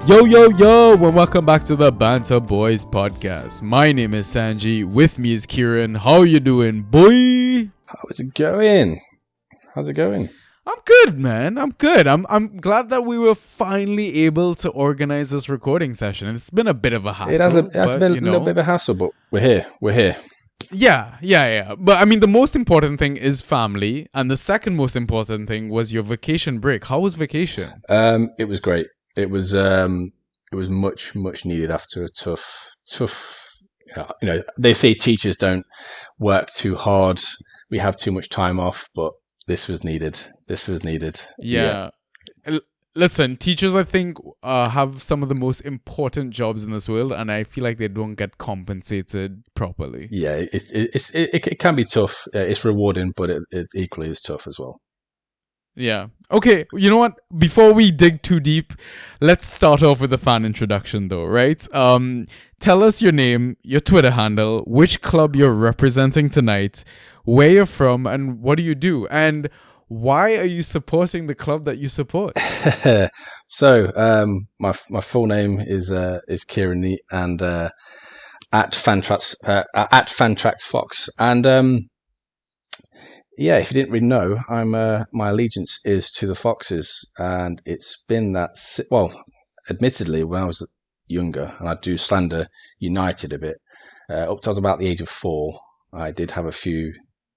Yo, and welcome back to the Banter Boys podcast. My name is Sanji, with me is Kieran. How you doing, boy? How's it going? I'm good, man. I'm good. I'm glad that we were finally able to organize this recording session. It's been a bit of a hassle. It has been a little bit of a hassle, but we're here. Yeah. But I mean, the most important thing is family, and the second most important thing was your vacation break. How was vacation? It was great. It was much needed after a tough. They say teachers don't work too hard. We have too much time off, but this was needed. Yeah. Listen, teachers, I think, have some of the most important jobs in this world, and I feel like they don't get compensated properly. Yeah, it can be tough. It's rewarding, but it equally is tough as well. Yeah. Okay, you know what? Before we dig too deep, let's start off with a fan introduction though, right? Tell us your name, your Twitter handle, which club you're representing tonight, where you're from, and what do you do? And why are you supporting the club that you support? So, my full name is Kieran Neat, and at Trax Fox, and yeah, if you didn't really know, my allegiance is to the Foxes, and it's been that. Well, admittedly, when I was younger, and I do slander United a bit, up to I was about the age of 4, I did have a few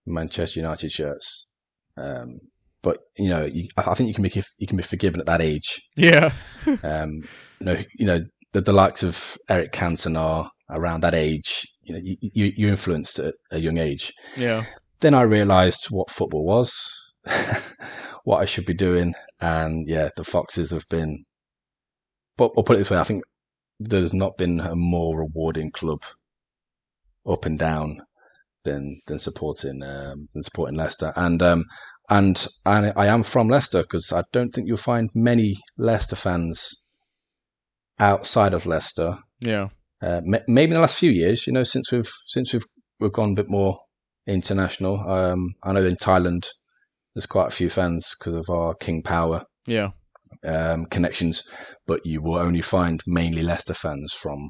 Manchester United shirts. But I think you can be forgiven at that age. Yeah. The likes of Eric Cantona around that age. You influenced at a young age. Yeah. Then I realised what football was, what I should be doing, and yeah, the Foxes have been. But I'll put it this way: I think there's not been a more rewarding club, up and down, than supporting Leicester, and I am from Leicester, because I don't think you'll find many Leicester fans outside of Leicester. Yeah. Maybe in the last few years, since we've gone a bit more international. I know in Thailand there's quite a few fans because of our King Power connections, but you will only find mainly Leicester fans from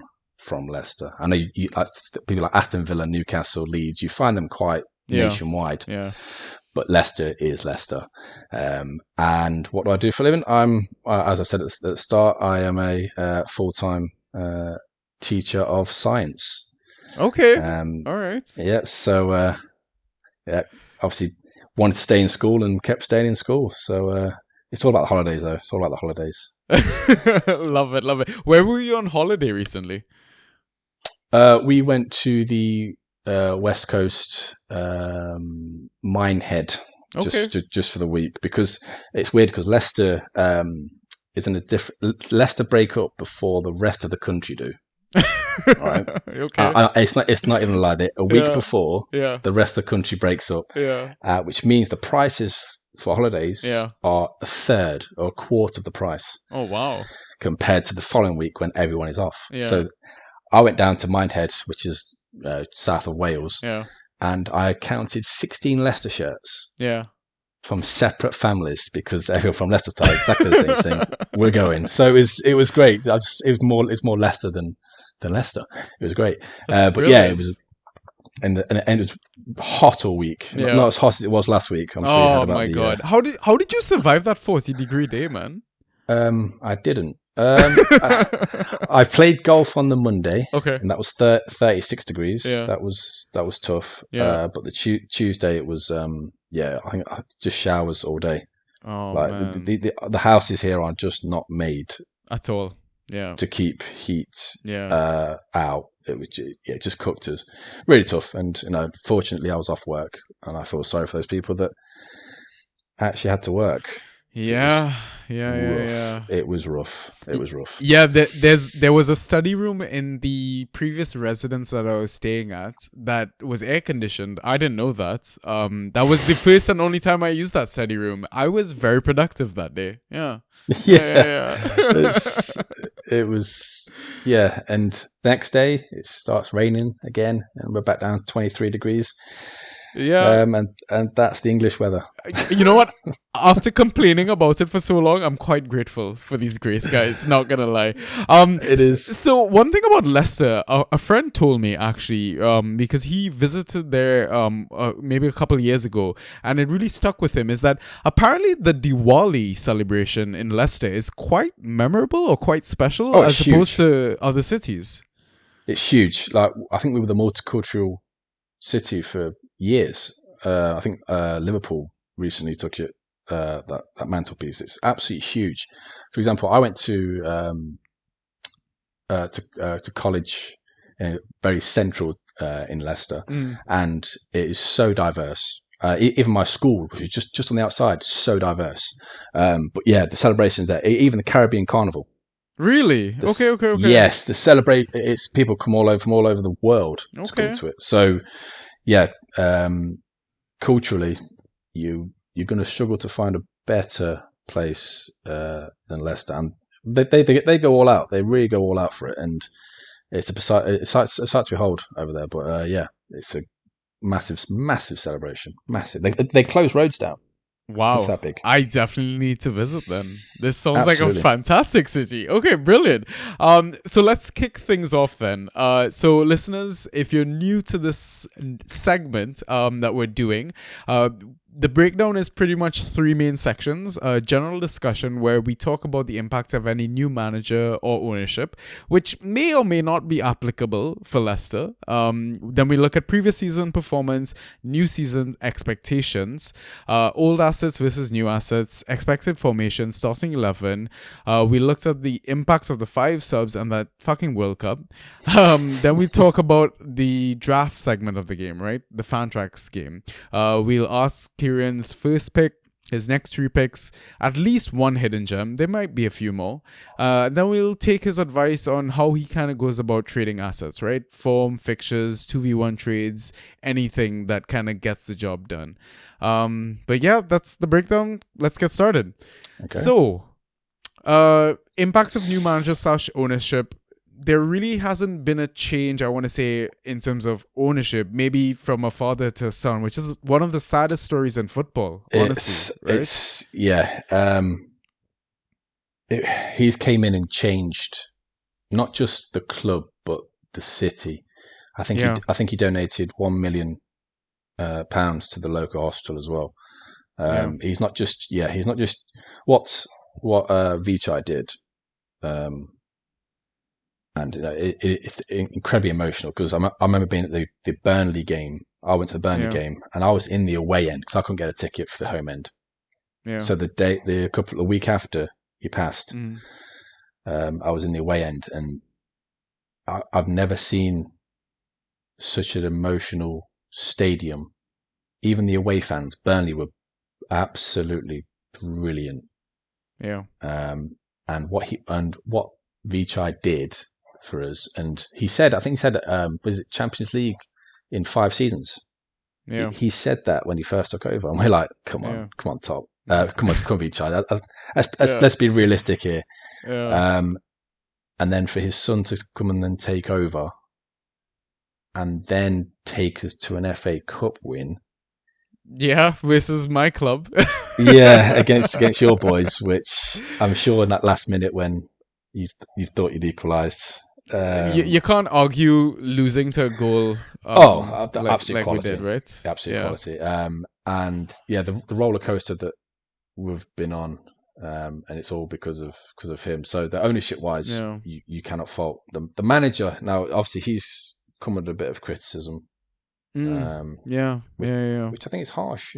Leicester. I know you like people like Aston Villa, Newcastle, Leeds. You find them quite nationwide. Yeah. But Leicester is Leicester. And what do I do for a living? As I said at the start, I am a full-time teacher of science. Okay. All right. Yeah. So, obviously wanted to stay in school and kept staying in school. So, it's all about the holidays, though. It's all about the holidays. Love it. Where were you on holiday recently? We went to the West Coast, Minehead, just for the week, because it's weird because Leicester is in a different. Leicester break up before the rest of the country do. Right. Okay. It's not even a lie. A week before, the rest of the country breaks up. Yeah. Which means the prices for holidays are a third or a quarter of the price. Oh wow! Compared to the following week when everyone is off. Yeah. So I went down to Minehead, which is south of Wales. Yeah. And I counted 16 Leicester shirts. Yeah. From separate families, because everyone from Leicester thought exactly the same thing. We're going. So it was great. It's more Leicester than Leicester. It was great. But brilliant. yeah, it was, and it was hot all week. Yeah. Not as hot as it was last week. I'm sure you heard about my God! How did you survive that 40-degree day, man? I didn't. I played golf on the Monday. Okay. And that was 36 degrees. Yeah. That was tough. Yeah. But the Tuesday it was I think just showers all day. Oh like man. The houses here are just not made At all. Yeah. to keep heat out. It just cooked us. Really tough. And fortunately I was off work, and I feel sorry for those people that actually had to work. Yeah. It was rough. Yeah, there was a study room in the previous residence that I was staying at that was air conditioned. I didn't know that. That was the first and only time I used that study room. I was very productive that day. Yeah. Yeah. It was. And the next day it starts raining again, and we're back down to 23 degrees. Yeah. And that's the English weather. You know what? After complaining about it for so long, I'm quite grateful for these grey skies. Not gonna lie. It is. So one thing about Leicester, a friend told me actually, because he visited there, maybe a couple of years ago, and it really stuck with him. Is that apparently the Diwali celebration in Leicester is quite memorable or quite special Oh, it's as opposed huge. to other cities. It's huge. Like, I think we were the multicultural city for years. I think Liverpool recently took it, that mantelpiece. It's absolutely huge. For example, I went to college, very central in Leicester, Mm. and it is so diverse. Even my school, which is just on the outside, so diverse. But yeah, the celebrations there, even the Caribbean Carnival. Really? Okay, okay, okay. Yes, the celebrate. It's people come all over from all over the world to come Okay. to it. So yeah, culturally, you're going to struggle to find a better place than Leicester, and they go all out. They really go all out for it, and it's a sight to behold over there. But yeah, it's a massive celebration. Massive. They close roads down. It's Wow. that big. I definitely need to visit then. This sounds like a Absolutely. fantastic city. Okay, brilliant. So let's kick things off then. So listeners, if you're new to this segment that we're doing, the breakdown is pretty much three main sections. A general discussion where we talk about the impact of any new manager or ownership, which may or may not be applicable for Leicester. Then we look at previous season performance, new season expectations, old assets versus new assets, expected formation, starting 11. We looked at the impacts of the 5 subs and that fucking World Cup. Then we talk about the draft segment of the game, right? The Fantrax game. We'll ask Kieran's first pick, his next 3 picks, at least one hidden gem. There might be a few more. Then we'll take his advice on how he kind of goes about trading assets, right? Form, fixtures, 2v1 trades, anything that kind of gets the job done. But yeah, that's the breakdown. Let's get started. Okay. So, impacts of new manager / ownership. There really hasn't been a change, I want to say, in terms of ownership, maybe from a father to a son, which is one of the saddest stories in football, honestly. Right? It's yeah. He's came in and changed not just the club but the city. I think Yeah. he donated £1 million to the local hospital as well. Yeah. He's not just what Vichai did. And it's incredibly emotional because I remember being at the Burnley game. I went to the Burnley Yeah. game and I was in the away end because I couldn't get a ticket for the home end. Yeah. So the week after he passed, Mm. I was in the away end, and I've never seen such an emotional stadium. Even the away fans, Burnley, were absolutely brilliant. Yeah. And what Vichai did for us, and he said, was it Champions League in 5 seasons? Yeah. He said that when he first took over, and we're like, come on, Tom, come on, Vichai. Let's be realistic here. Yeah. And then for his son to come and then take over, and then take us to an FA Cup win. Yeah, versus my club. Yeah, against your boys, which I'm sure in that last minute when you thought you'd equalised. You can't argue losing to a goal. Absolute like quality, we did, right? absolute quality. And yeah, the roller coaster that we've been on, and it's all because of him. So the ownership wise, Yeah. you cannot fault the manager. Now, obviously, he's come under a bit of criticism. Which I think is harsh.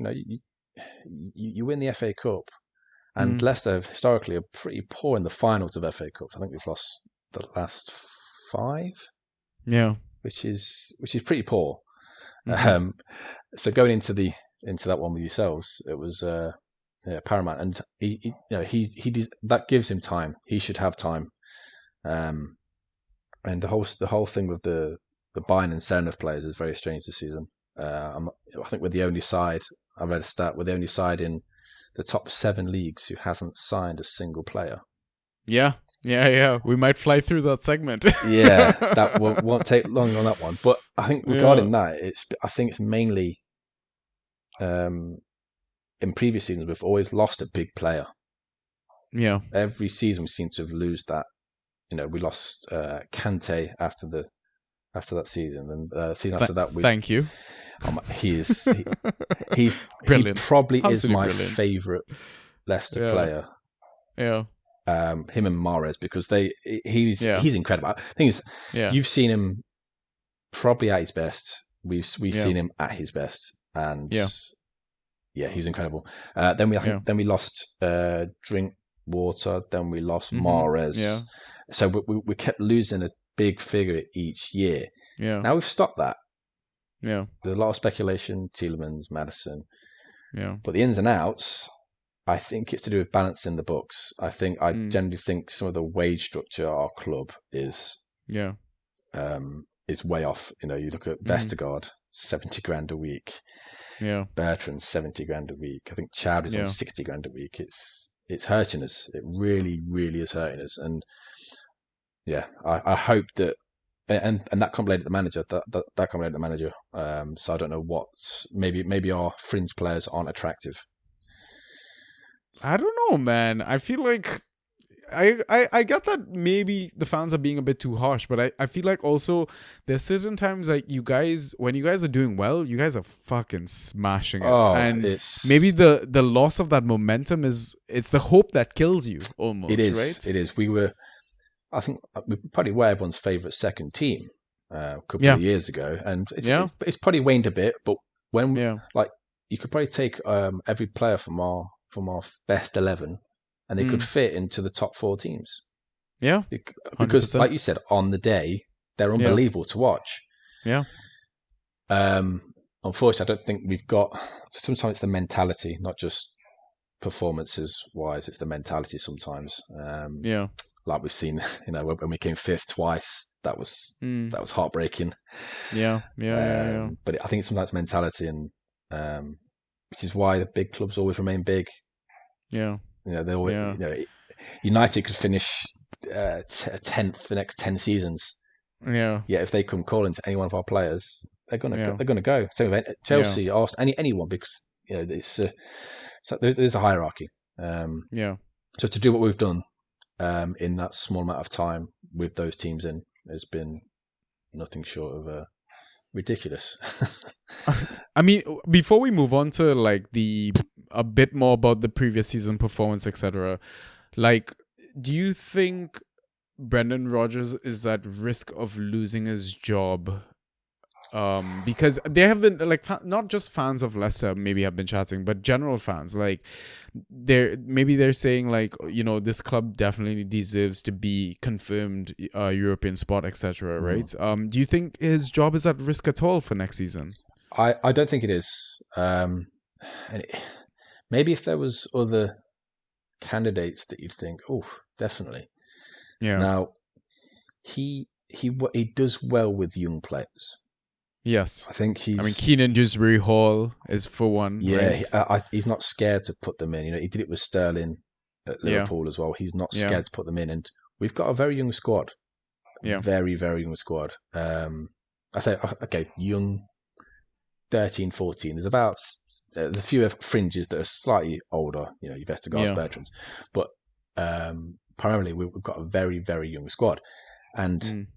You win the FA Cup, and Leicester historically are pretty poor in the finals of FA Cups. I think we've lost the last 5. Yeah. Which is pretty poor. So going into that one with yourselves, it was paramount, and he that gives him time. He should have time, and the whole thing with the buying and selling of players is very strange this season. I think we're the only side. I read a stat. We're the only side in the top 7 leagues who hasn't signed a single player. Yeah. We might fly through that segment. Yeah, that won't take long on that one. But I think regarding that, I think it's mainly in previous seasons we've always lost a big player. Yeah. Every season we seem to lose that. We lost Kante after that season, and the season after that Thank you. He Brilliant. probably is Absolutely my brilliant. favourite Leicester Yeah. player. Yeah. Him and Mahrez, because Yeah. he's incredible. The thing is, Yeah. you've seen him probably at his best. We've Yeah. seen him at his best, and Yeah. yeah, he was incredible. Yeah. Then we lost Drinkwater. Then we lost Mm-hmm. Mahrez. Yeah. So we kept losing a big figure each year. Yeah. Now we've stopped that. Yeah. There's a lot of speculation, Tielemans, Madison, Yeah. but the ins and outs, I think it's to do with balancing the books. I Mm. generally think some of the wage structure our club Yeah. is way off. You look at Mm. Vestergaard, 70 grand a week. Yeah. Bertrand, 70 grand a week. I think Chowdhury's on Yeah. 60 grand a week. It's hurting us. It really, really is hurting us. And yeah, I hope that, and that can't blame the manager. That can't blame the manager. So I don't know maybe our fringe players aren't attractive. I don't know, man. I feel like I get that maybe the fans are being a bit too harsh, but I feel like also there's certain times like when you guys are doing well, you guys are fucking smashing it. Oh, And it's maybe the loss of that momentum it's the hope that kills you almost, it is. right? It is. I think we probably were everyone's favourite second team a couple Yeah. of years ago, and Yeah. it's probably waned a bit. But when Yeah. like you could probably take every player from our best 11, and they could Mm. fit into the top 4 teams. Yeah. Because, 100%. like you said, on the day they're Yeah. unbelievable to watch. Yeah. Unfortunately, I don't think we've got. Sometimes it's the mentality, not just performances wise. It's the mentality sometimes. Yeah. Like we've seen, when we came 5th twice, that was Mm. heartbreaking. Yeah. Yeah. But I think it's sometimes mentality, and which is why the big clubs always remain big. Yeah. They always, Yeah. United could finish 10th the next 10 seasons. Yeah. Yeah, if they come calling to any one of our players, they're gonna Yeah. go. Same with Chelsea, Arsenal, anyone, because it's so there's a hierarchy. Yeah. So to do what we've done in that small amount of time with those teams in has been nothing short of ridiculous. I mean, before we move on to like a bit more about the previous season performance, etc. Like, do you think Brendan Rodgers is at risk of losing his job? Because there have been like not just fans of Leicester maybe have been chatting, but general fans like they're saying like this club definitely deserves to be confirmed European spot, etc. Right? Do you think his job is at risk at all for next season? I don't think it is. Maybe if there was other candidates that you'd think, oh, definitely. Yeah. Now he does well with young players. Yes. I think Keenan Dewsbury Hall is for one. Yeah, right? he's not scared to put them in. He did it with Sterling at Liverpool as well. He's not scared to put them in, and we've got a very young squad. Yeah. Very, very young squad. I say, okay, young, 13, 14. There's a few fringes that are slightly older, your Vestergaards, Bertrands, but primarily we've got a very, very young squad, and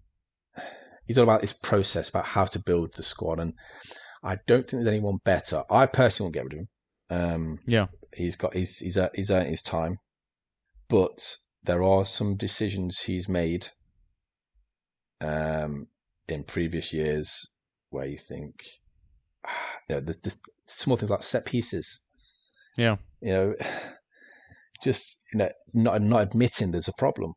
he's all about this process about how to build the squad, and I don't think there's anyone better. I personally won't get rid of him. He's earned his time, but there are some decisions he's made in previous years where you think, the small things like set pieces. Just not admitting there's a problem.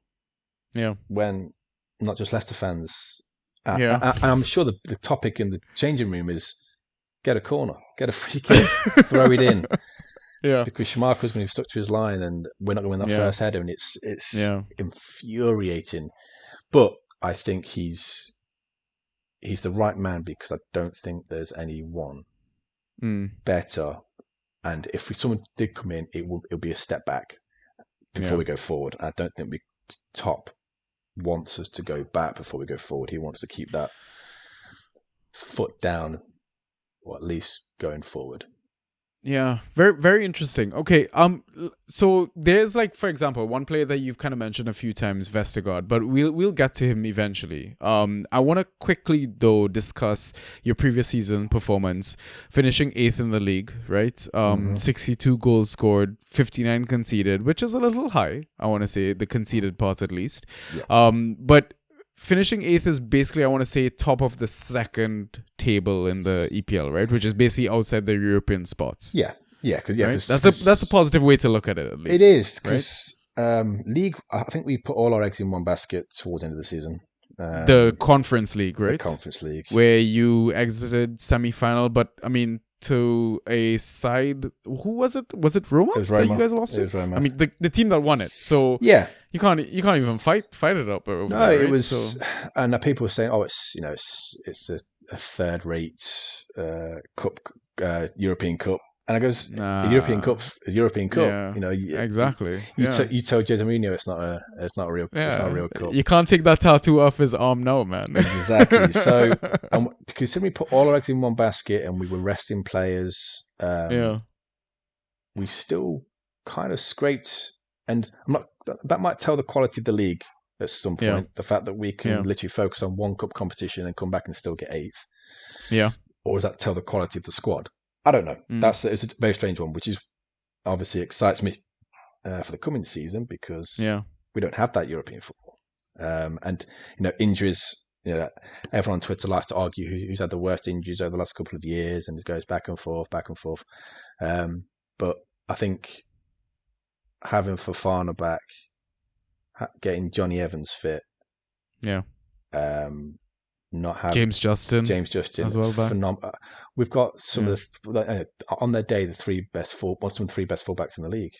When not just Leicester fans. I'm sure the topic in the changing room is get a corner, get a free kick, throw it in. Because Schmeichel's going to be stuck to his line, and we're not going to win that first header, and it's infuriating. But I think he's the right man, because I don't think there's anyone better. And if someone did come in, it'll be a step back before we go forward. I don't think Top wants us to go back before we go forward. He wants to keep that foot down, or at least going forward. Yeah, very very interesting. Okay, so there's like, for example, one player that you've kind of mentioned a few times, Vestergaard, but we'll get to him eventually. I want to quickly though discuss your previous season performance, finishing eighth in the league, right? 62 goals scored, 59 conceded, which is a little high. I want to say the conceded part at least. Yeah. But finishing eighth is basically, I want to say, top of the second table in the EPL, right? Which is basically outside the European spots. Yeah, because right? That's a positive way to look at it, at least. It is, right? because league. I think we put all our eggs in one basket towards the end of the season. The Conference League, right? The Conference League, where you exited semi-final, but I mean, to a side. Who was it? Was it Roma? It was Roma. That you guys lost It was Roma. I mean, the team that won it. So yeah, you can't even fight it up over no, there, right? it was, so, and people were saying, "Oh, it's a third-rate cup, European Cup." And I goes, nah. "A European Cup's a European Cup." Yeah, exactly. You told Jose Mourinho it's not a real cup. You can't take that tattoo off his arm now, man. Exactly. So, considering we put all our eggs in one basket and we were resting players, we still kind of scraped. And that might tell the quality of the league at some point. Yeah. The fact that we can literally focus on one cup competition and come back and still get eighth. Yeah. Or does that tell the quality of the squad? I don't know. It's a very strange one, which is obviously excites me for the coming season, because we don't have that European football. And injuries. Everyone on Twitter likes to argue who's had the worst injuries over the last couple of years, and it goes back and forth. But I think having Fofana back, getting Johnny Evans fit, not having James Justin as well back. We've got some of the on their day most of the three best fullbacks in the league.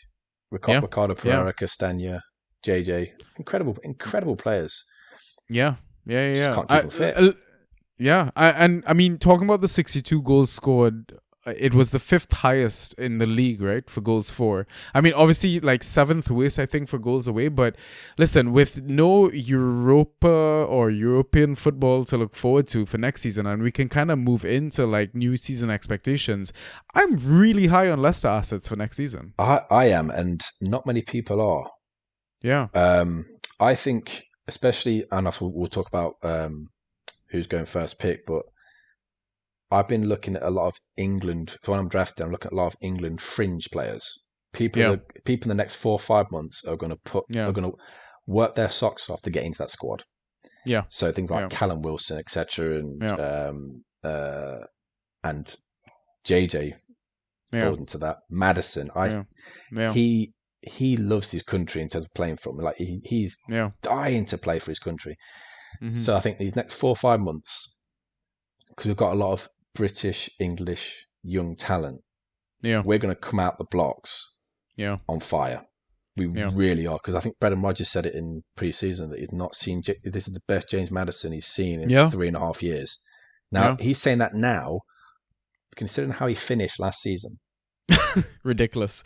Ricardo Pereira, Castagna, JJ, incredible players. Just can't keep them fit. I mean, talking about the 62 goals scored, it was the fifth highest in the league, right, for goals for. I mean, obviously, like seventh worst, I think, for goals away. But listen, with no Europa or European football to look forward to for next season, and we can kind of move into like new season expectations, I'm really high on Leicester assets for next season. I am, and not many people are. Yeah. I think, especially, and we'll talk about who's going first pick, but I've been looking at a lot of England. So when I'm drafting, I'm looking at a lot of England fringe players. People in the next 4 or 5 months are going to work their socks off to get into that squad. Yeah. So things like Callum Wilson, etc., and JJ falls into that. Madison, he loves his country in terms of playing for him. Like he's dying to play for his country. Mm-hmm. So I think these next 4 or 5 months, because we've got a lot of British, English, young talent, we're going to come out the blocks on fire. We really are, because I think Brendan Rodgers said it in pre-season that he's not seen. This is the best James Maddison he's seen in 3.5 years. Now he's saying that now, considering how he finished last season. Ridiculous,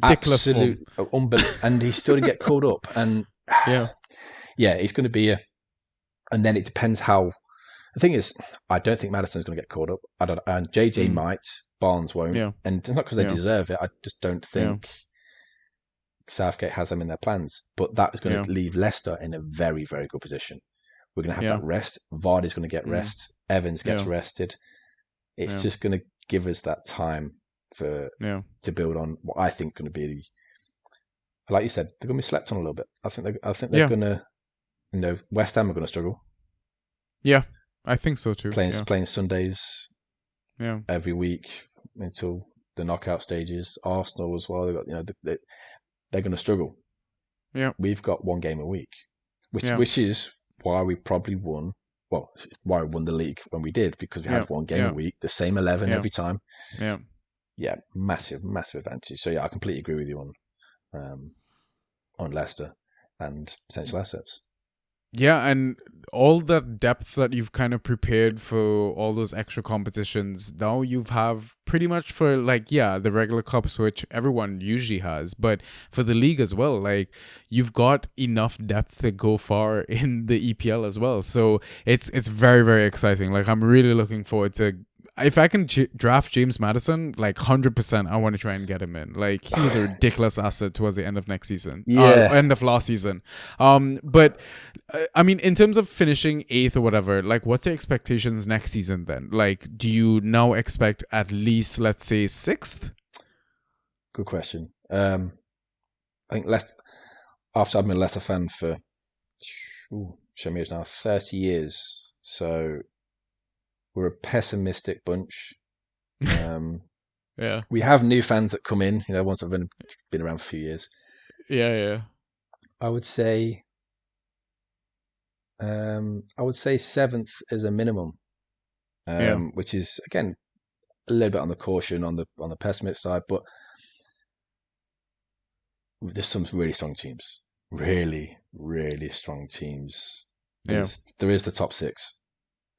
absolute unbelievable, and he's still to get called up, and he's going to be a. And then it depends how. The thing is, I don't think Madison's going to get called up. And JJ might, Barnes won't, and it's not because they deserve it. I just don't think Southgate has them in their plans. But that is going to leave Leicester in a very, very good position. We're going to have that rest. Vardy's going to get rest. Evans gets rested. It's just going to give us that time to build on what I think going to be. Like you said, they're going to be slept on a little bit. I think they're going to. West Ham are going to struggle. Yeah. I think so too. Playing Sundays every week until the knockout stages. Arsenal as well. They're going to struggle. Yeah, we've got 1 game a week, which is why we probably won. Well, it's why we won the league when we did, because we had 1 game a week, the same 11 every time. Yeah, massive advantage. So I completely agree with you on Leicester and potential assets. Yeah, and all that depth that you've kind of prepared for all those extra competitions, now you have pretty much for the regular cups, which everyone usually has, but for the league as well, like you've got enough depth to go far in the EPL as well. So it's very, very exciting. Like I'm really looking forward to if I can draft James Madison, like 100%, I want to try and get him in. Like he was a ridiculous asset towards the end of next season, Yeah. end of last season. But I mean, in terms of finishing 8th or whatever, like what's your expectations next season then? Like, do you now expect at least, let's say, 6th? Good question. I think after I've been a Leicester fan for show me now 30 years, so we're a pessimistic bunch. Yeah. We have new fans that come in, once I've been around for a few years. Yeah. I would say 7th as a minimum, which is again a little bit on the caution on the pessimist side, but there's some really strong teams, really, really strong teams. There is the top 6,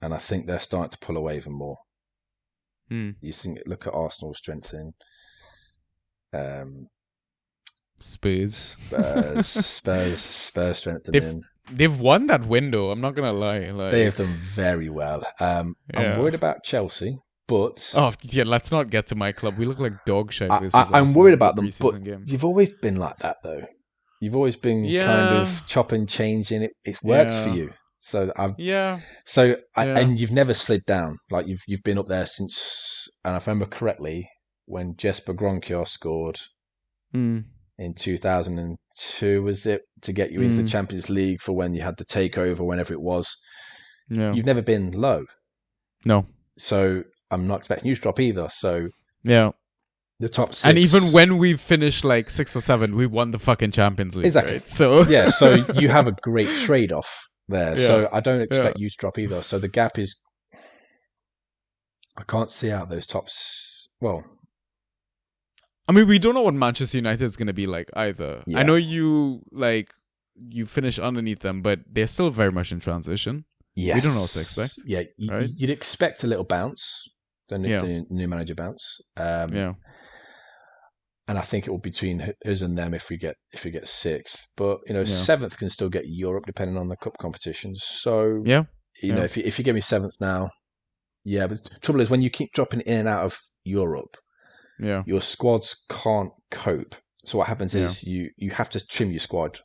and I think they're starting to pull away even more. You look at Arsenal strengthening, Spurs strengthening. They've won that window. I'm not gonna lie. Like, they have done very well. I'm worried about Chelsea, but let's not get to my club. We look like dog shit. I'm worried about them, but you've always been like that, though. You've always been kind of chop and changing. It's worked for you. So and you've never slid down. Like you've been up there since, and if I remember correctly, when Jesper Gronkier scored in 2002, was it, to get you into the Champions League for when you had the takeover, whenever it was. Yeah. You've never been low. No. So I'm not expecting you to drop either. So yeah. The top 6. And even when we finished like 6 or 7, we won the fucking Champions League. Exactly. Right? So so you have a great trade-off there. Yeah. So I don't expect you to drop either. So the gap is, I can't see out those tops. Well, I mean, we don't know what Manchester United is going to be like either. Yeah. I know you finish underneath them, but they're still very much in transition. Yes. We don't know what to expect. Yeah, you'd expect a little bounce, the new manager bounce. And I think it will be between us and them if we get 6th. But 7th can still get Europe depending on the cup competitions. So if you give me 7th now, but the trouble is when you keep dropping in and out of Europe, your squads can't cope. So what happens is you have to trim your squad.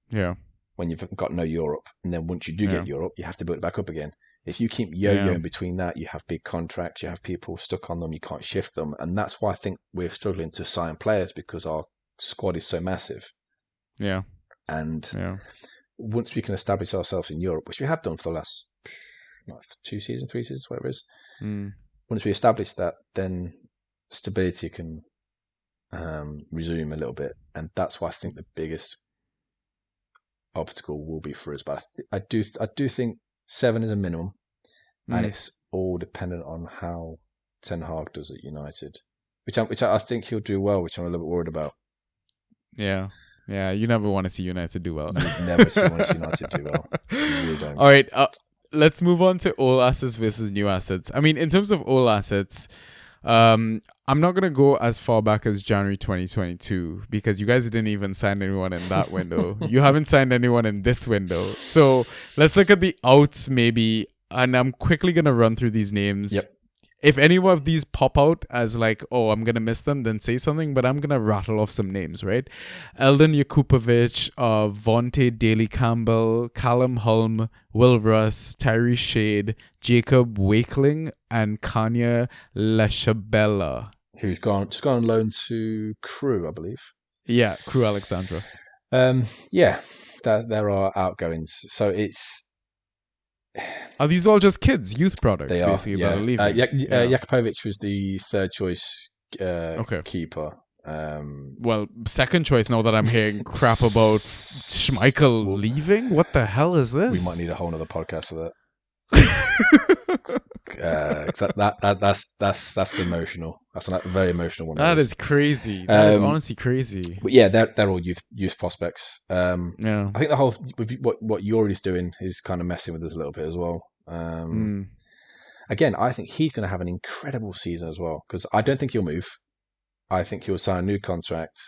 Yeah. When you've got no Europe, and then once you do get Europe, you have to build it back up again. If you keep yo-yoing between that, you have big contracts, you have people stuck on them, you can't shift them. And that's why I think we're struggling to sign players, because our squad is so massive. Yeah. And once we can establish ourselves in Europe, which we have done for the last 3 seasons, whatever it is, once we establish that, then stability can resume a little bit. And that's why I think the biggest obstacle will be for us. But I do think 7 is a minimum, and it's all dependent on how Ten Hag does at United, which I think he'll do well, which I'm a little bit worried about. Yeah, you never want to see United do well. You never want to see United do well. You really don't. All right, let's move on to old assets versus new assets. I mean, in terms of old assets, I'm not going to go as far back as January 2022 because you guys didn't even sign anyone in that window. You haven't signed anyone in this window. So let's look at the outs maybe. And I'm quickly going to run through these names. Yep. If any of these pop out as like, oh, I'm going to miss them, then say something. But I'm going to rattle off some names, right? Eldon Jakupovic, Vontae Daly-Campbell, Callum Hulme, Will Russ, Tyree Shade, Jacob Wakeling, and Kanya Lechabella. Who's just gone on loan to Crewe, I believe. Yeah, Crewe Alexandra. There are outgoings. So it's... Are these all just kids, youth products, they basically, are, that are leaving? Jakupovic was the third choice keeper. Well, second choice now that I'm hearing crap about Schmeichel leaving? What the hell is this? We might need a whole other podcast for that. That's emotional. That's a very emotional one. That is crazy. That is honestly crazy. But yeah, they're all youth prospects. I think the whole what Yuri's doing is kind of messing with us a little bit as well. Again, I think he's going to have an incredible season as well, because I don't think he'll move. I think he'll sign a new contract.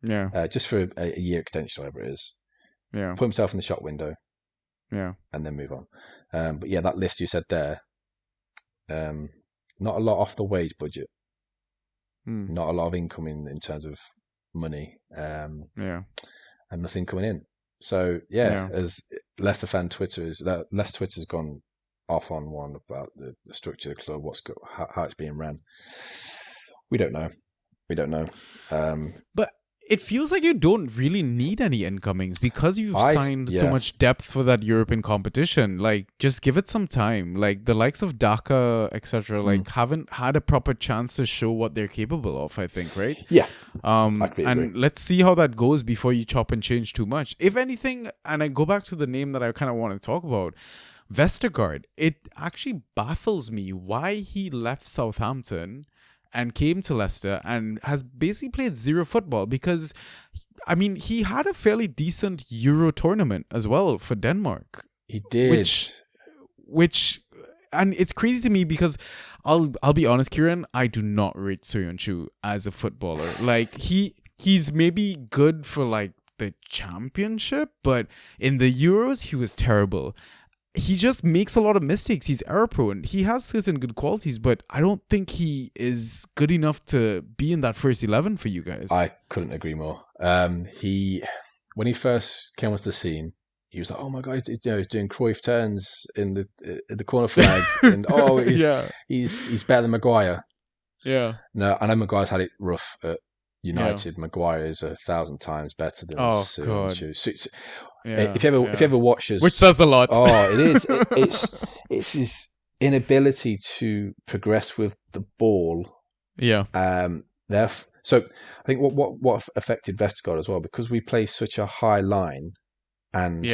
Just for a year extension, whatever it is. Put himself in the shop window. And then move on. But yeah, that list you said there, not a lot off the wage budget, Mm. not a lot of income in terms of money, Yeah. and nothing coming in. So Yeah. as Leicester Twitter's gone off on one about the structure of the club, how it's being ran. We don't know. But it feels like you don't really need any incomings because you've signed so yeah. much depth for that European competition. Like, just give it some time. Like, the likes of Dhaka, etc., like, haven't had a proper chance to show what they're capable of, I think, right? Yeah. I completely And agree. let's see how that goes before you chop and change too much. If anything, and I go back to the name that I kind of want to talk about, Vestergaard, it actually baffles me why he left Southampton and came to Leicester and has basically played zero football because, I mean, he had a fairly decent Euro tournament as well for Denmark. He did. Which, and it's crazy to me because I'll be honest, Kieran, I do not rate Soyuncu as a footballer. Like, he's maybe good for like the championship, but in the Euros, he was terrible. He just makes a lot of mistakes. He's error prone. He has certain good qualities, but I don't think he is good enough to be in that first 11 for you guys. I couldn't agree more. When he first came onto the scene, he was like, "Oh my God, he's doing Cruyff turns in the corner flag, and he's better than Maguire." Yeah. No, I know Maguire's had it rough at United. Maguire is 1,000 times better than Soyuncu. If you ever watches, which says a lot. Oh, it is. It's his inability to progress with the ball. Yeah. So I think what affected Vestergaard as well, because we play such a high line, and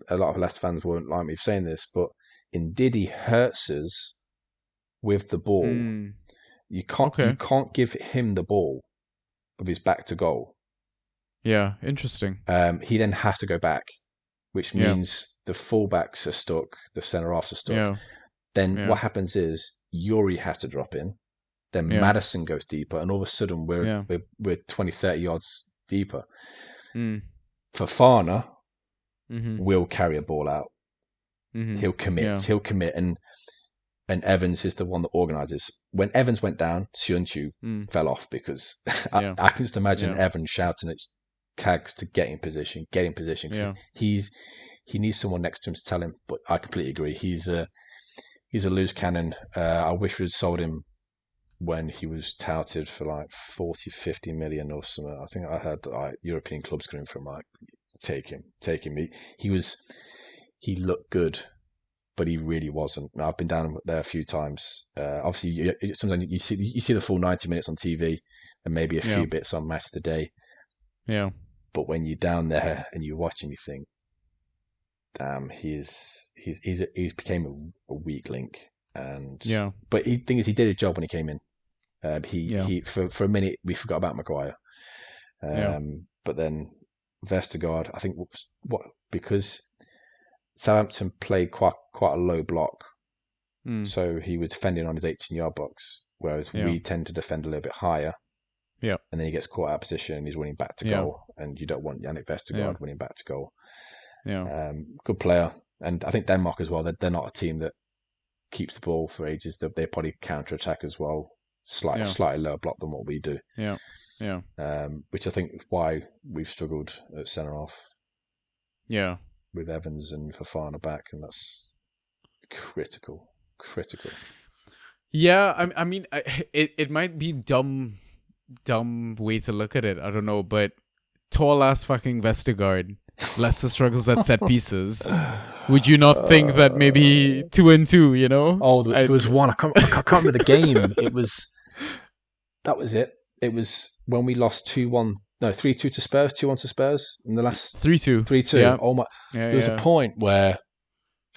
a lot of Leicester fans won't like me for saying this, but Ndidi hurts us with the ball. You can't give him the ball with his back to goal. Yeah, interesting. He then has to go back, which means the fullbacks are stuck, the centre halves are stuck. Yeah. Then what happens is Yuri has to drop in, then Maddison goes deeper, and all of a sudden we're 20, 30 yards deeper. Fofana will carry a ball out. He'll commit, and Evans is the one that organises. When Evans went down, Soyuncu fell off because I can just imagine Evans shouting at Cags to get in position. He needs someone next to him to tell him. But I completely agree. He's a loose cannon. I wish we'd sold him when he was touted for like 40, 50 million or something. I think I heard that European clubs going for him. Like, take him. He looked good, but he really wasn't. I've been down there a few times. Obviously, sometimes you see the full 90 minutes on TV and maybe a few bits on Match of the Day. Yeah. But when you're down there and you watch him, you think, damn, he's became a weak link. But the thing is, he did a job when he came in. He for a minute we forgot about Maguire. But then Vestergaard, I think, because Southampton played quite a low block, so he was defending on his 18-yard box, whereas we tend to defend a little bit higher. Yeah, and then he gets caught out of position and he's running back to goal, and you don't want Yannick Vestergaard running back to goal. Good player, and I think Denmark as well. They're not a team that keeps the ball for ages. They probably counter attack as well, slightly lower block than what we do. Which I think is why we've struggled at centre half. Yeah, with Evans and Fofana back, and that's critical. Yeah, I mean, it might be dumb way to look at it. I don't know, but tall ass fucking Vestergaard, Leicester struggles at set pieces. Would you not think that maybe 2 and 2? You know? Oh, there was one. I can't remember the game. That was it. It was when we lost 2-1. No, 3-2 to Spurs, 2-1 to Spurs in the last 3-2. 3-2. Yeah. Oh my! There was a point where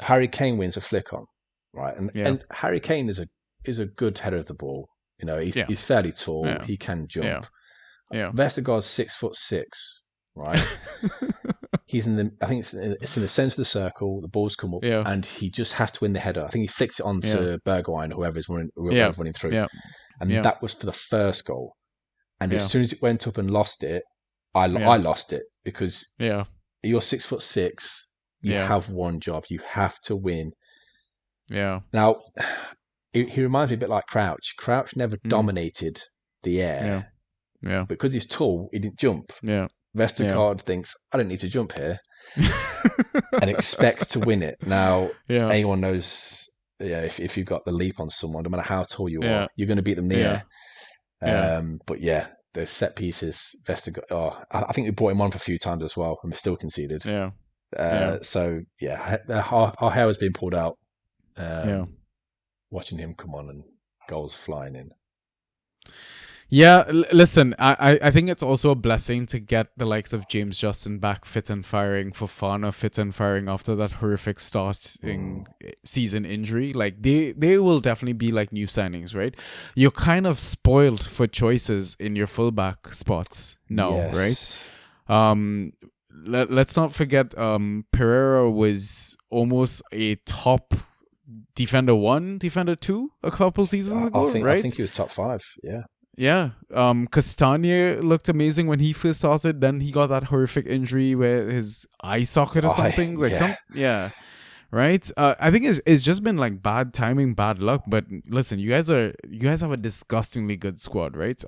Harry Kane wins a flick on, right? And Harry Kane is a good header of the ball. You know, he's fairly tall. Yeah. He can jump. Yeah. Vestergaard's 6'6", right? He's in the. I think it's in the centre of the circle. The ball's come up, and he just has to win the header. I think he flicks it onto Bergwijn, whoever's running through. Yeah. And that was for the first goal. And as soon as it went up and lost it, I lost it, because you're 6'6". You have one job. You have to win. Yeah. Now, he reminds me a bit like Crouch. Crouch never dominated the air. Yeah. Because he's tall, he didn't jump. Yeah. Vestergaard thinks, I don't need to jump here, and expects to win it. Now, anyone knows, if you've got the leap on someone, no matter how tall you are, you're going to beat them in the air. But yeah, the set pieces, Vestergaard. Oh, I think we brought him on for a few times as well, and we still conceded. So yeah, our hair was being pulled out. Watching him come on and goals flying in. Yeah, listen, I think it's also a blessing to get the likes of James Justin back fit and firing, Fofana fit and firing after that horrific starting season injury. Like, they will definitely be like new signings, right? You're kind of spoiled for choices in your fullback spots now, right? Let's not forget Pereira was almost a top defender 1, defender 2 a couple seasons ago, right? I think he was top 5, yeah. Yeah, Castagne looked amazing when he first started. Then he got that horrific injury where his eye socket or something. Right. I think it's just been like bad timing, bad luck. But listen, you guys have a disgustingly good squad, right?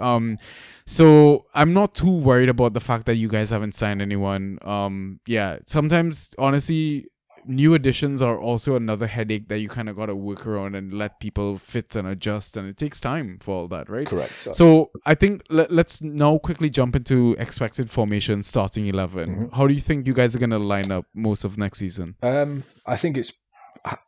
So I'm not too worried about the fact that you guys haven't signed anyone. Sometimes honestly, new additions are also another headache that you kind of got to work around and let people fit and adjust, and it takes time for all that, right? Correct. So I think let's now quickly jump into expected formation starting 11. How do you think you guys are going to line up most of next season? I think it's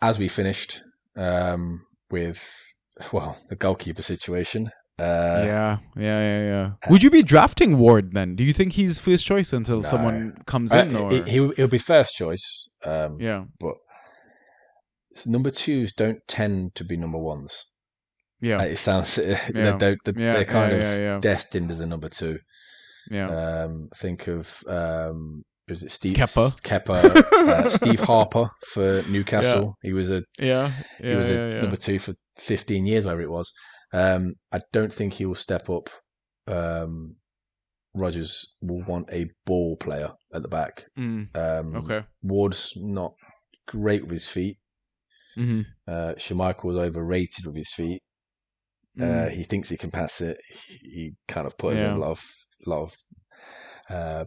as we finished with the goalkeeper situation. Would you be drafting Ward then? Do you think he's first choice until someone comes in? Or he'll be first choice. But number 2s don't tend to be number 1s. Yeah, it sounds they're kind of destined as a number 2. Think of was it Steve Kepa, Steve Harper for Newcastle. He was a number 2 for 15 years, whatever it was. I don't think he will step up. Rodgers will want a ball player at the back. Ward's not great with his feet. Schmeichel was overrated with his feet. He thinks he can pass it. He kind of puts in a lot of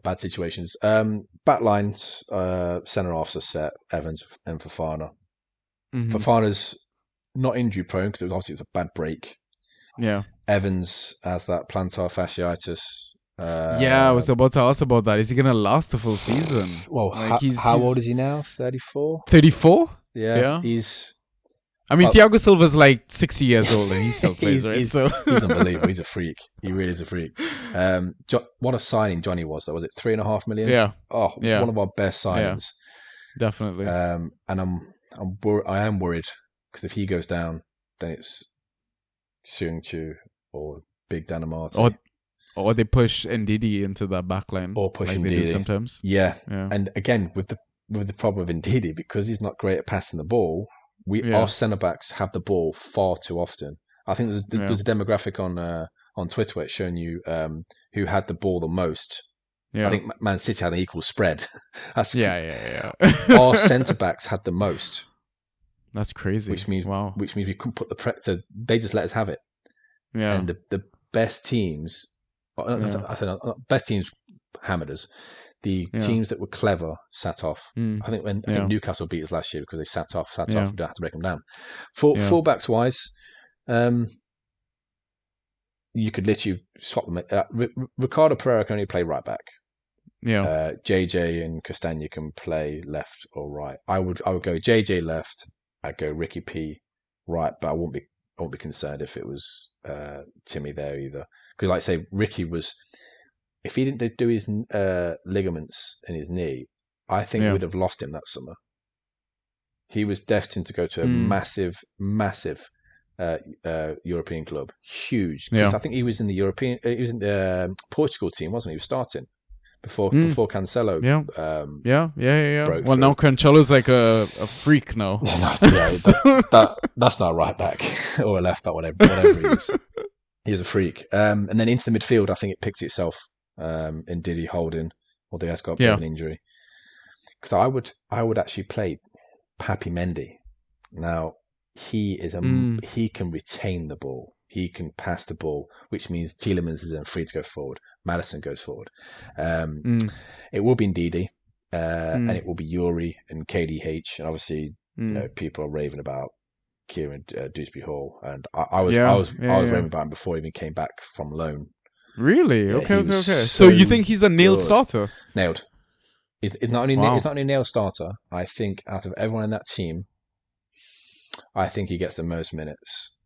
bad situations. Back lines, centre halves are set. Evans and Fofana. Fofana's not injury prone because it was a bad break. Evans has that plantar fasciitis. I was about to ask about that. Is he gonna last the full season? Well, how old is he now? 34. 34. Yeah. Thiago Silva's like 60 years old and he still plays, right? He's unbelievable. He's a freak. He really is a freak. What a signing Johnny was. That was it, $3.5 million. One of our best signings. Definitely. And I am worried because if he goes down, then it's Seung Chu or Big Dan Amati. Or they push Ndidi into that backline. Or push like Ndidi. They do sometimes. Yeah. And again, with the problem of Ndidi, because he's not great at passing the ball, our centre-backs have the ball far too often. I think there's a demographic on Twitter where it's showing you who had the ball the most. I think Man City had an equal spread. Our centre-backs had the most. That's crazy. Which means we couldn't put the pressure. They just let us have it. And the best teams, best teams hammered us. The teams that were clever sat off. I think Newcastle beat us last year because they sat off. We don't have to break them down. Fullbacks wise, you could literally swap them. Ricardo Pereira can only play right back. JJ and Castagne can play left or right. I would go JJ left. I'd go Ricky P right, but I won't be concerned if it was Timmy there either. Because, like I say, Ricky was, if he didn't do his ligaments in his knee, I think we'd have lost him that summer. He was destined to go to a massive European club, huge. Because I think he was in the Portugal team, wasn't he? He was starting before Cancelo. Broke through. Now Cancelo's like a freak now. That's not a right back or a left back, whatever he is. He is a freak. And then into the midfield, I think it picks itself in Diddy Holding, although he has got a bit of an injury. Because I would actually play Papi Mendy. Now, he can retain the ball. He can pass the ball, which means Tielemans is then free to go forward. Maddison goes forward. It will be Ndidi, and it will be Yuri and KDH, and obviously, people are raving about Kieran Dewsbury Hall, and I was raving about him before he even came back from loan. Really? Yeah, okay. So you think he's a nailed starter? Nailed. He's not only a nailed starter. I think out of everyone in that team, I think he gets the most minutes.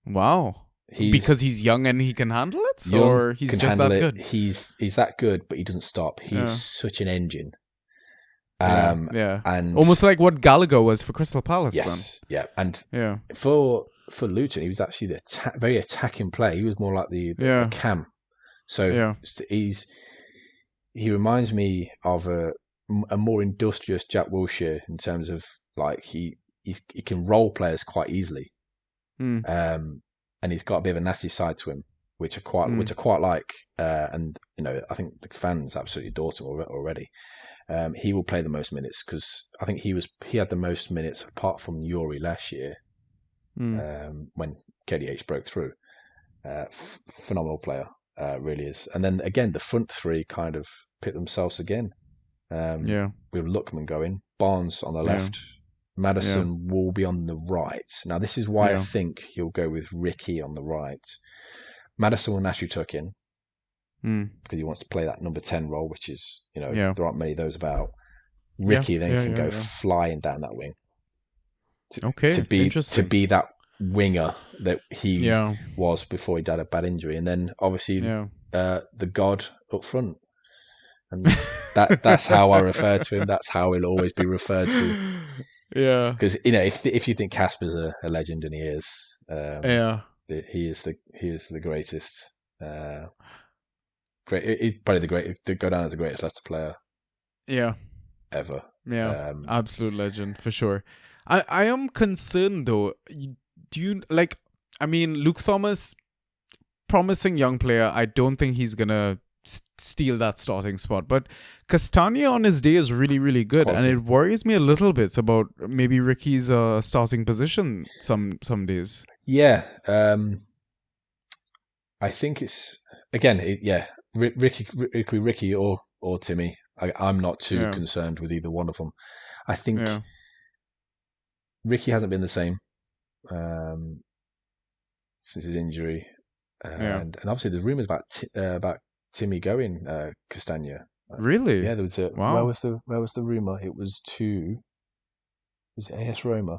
Wow. Because he's young and he can handle it, or he's just that good. He's that good, but he doesn't stop. He's such an engine. And almost like what Gallagher was for Crystal Palace. Yes, then. yeah, and for Luton, he was actually the very attacking player. He was more like the cam. So he reminds me of a more industrious Jack Wilshere in terms of like he can role players quite easily. And he's got a bit of a nasty side to him, which I quite like. And I think the fans absolutely adore him already. He will play the most minutes because I think he had the most minutes apart from Yuri last year when KDH broke through. Phenomenal player, really is. And then again, the front three kind of pit themselves again. With Lookman going, Barnes on the left. Maddison will be on the right. Now, this is why I think he'll go with Ricky on the right. Maddison will naturally tuck in because he wants to play that number 10 role, which is, there aren't many of those about. Ricky then can go flying down that wing to be that winger that he was before he died of bad injury. And then obviously the god up front. And that's how I refer to him. That's how he'll always be referred to. Yeah, because if you think Casper's a legend, and he is, he is the greatest. He'd probably go down as the greatest Leicester player. Ever. Yeah, absolute legend for sure. I am concerned though. Do you like? I mean, Luke Thomas, promising young player. I don't think he's gonna steal that starting spot, but Castagna on his day is really, really good. Quality. And it worries me a little bit about maybe Ricky's starting position some days. I think it's again Ricky or Timmy. I'm not too concerned with either one of them. I think Ricky hasn't been the same since his injury, and obviously there's rumours about Timmy going Castagna. Really? Yeah, there was a. Wow. Where was the rumor? It was AS Roma,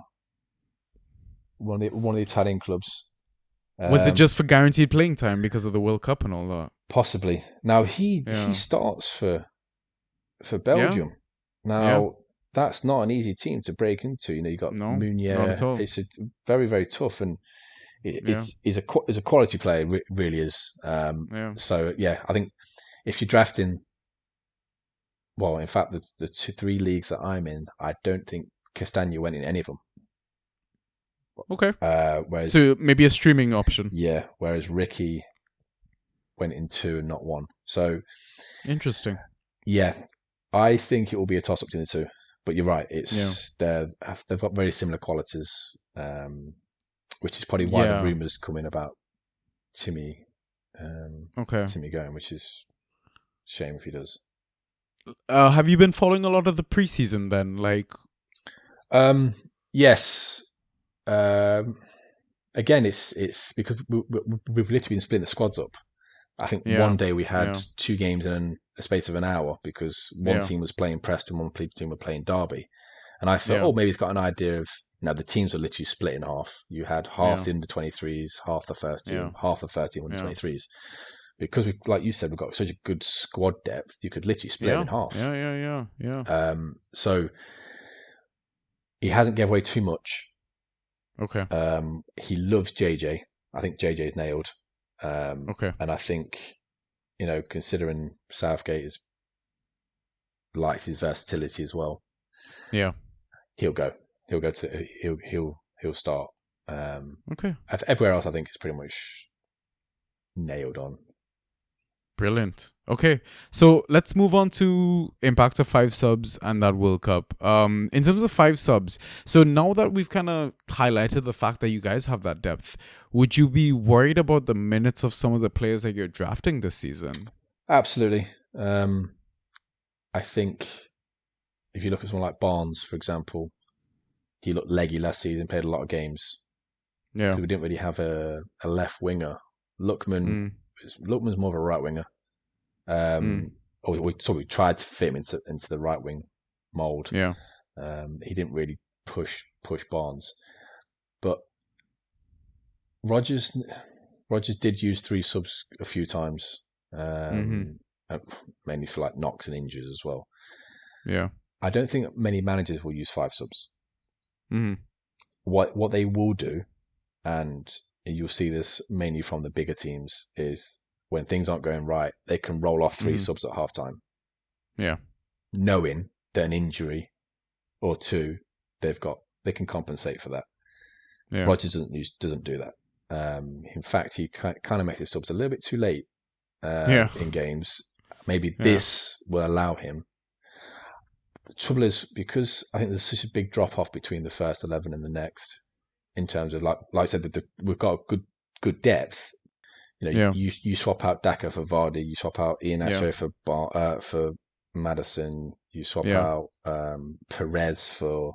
one of the Italian clubs. Was it just for guaranteed playing time because of the World Cup and all that? Possibly. Now he starts for Belgium. Now that's not an easy team to break into. You got Meunier. It's a very, very tough, and he's a quality player. Really is. So I think if you're drafting, well, in fact, the 3 leagues that I'm in, I don't think Castagna went in any of them. Okay. Whereas, so maybe a streaming option. Yeah. Whereas Ricky went in 2 and not 1. So interesting. Yeah, I think it will be a toss up between the 2. But you're right. It's they've got very similar qualities, which is probably why the rumours come in about Timmy. Timmy going, which is a shame if he does. Have you been following a lot of the preseason then? Like, yes. Again, it's because we've literally been splitting the squads up. I think one day we had 2 games in a space of an hour because one team was playing Preston, one team were playing Derby, and I thought, maybe he's got an idea of. The teams were literally split in half. You had half the under 23s, half the first team, half the 13 under 23s. Because like you said, we've got such a good squad depth. You could literally split it in half. Yeah. So he hasn't given away too much. Okay. He loves JJ. I think JJ's nailed. Okay. And I think, considering Southgate likes his versatility as well. Yeah. He'll go. He'll start. Okay. Everywhere else, I think is pretty much nailed on. Brilliant. Okay, so let's move on to impact of five subs and that World Cup. In terms of five subs, so now that we've kind of highlighted the fact that you guys have that depth, would you be worried about the minutes of some of the players that you're drafting this season? Absolutely. I think if you look at someone like Barnes, for example, he looked leggy last season, played a lot of games Yeah. because we didn't really have a left winger. Lookman, Mm, Lookman's more of a right winger. mm, Or we tried to fit him into the right wing mold. yeah. He didn't really push Barnes, but Rogers did use three subs a few times, Mm-hmm. uh, mainly for like knocks and injuries as well. Yeah. I don't think many managers will use five subs. Mm-hmm. What they will do, and you'll see this mainly from the bigger teams, is when things aren't going right, they can roll off three Mm-hmm. subs at halftime, Yeah. knowing that an injury or two they can compensate for that. Yeah. Rogers doesn't do that. In fact, he kind of makes his subs a little bit too late Yeah. in games. Maybe Yeah. this will allow him. The trouble is because I think there's such a big drop off between the first 11 and the next in terms of like I said, we've got good depth. You know, Yeah. you swap out Daka for Vardy, you swap out Ian Yeah. Echo for Madison, you swap Yeah. out Perez for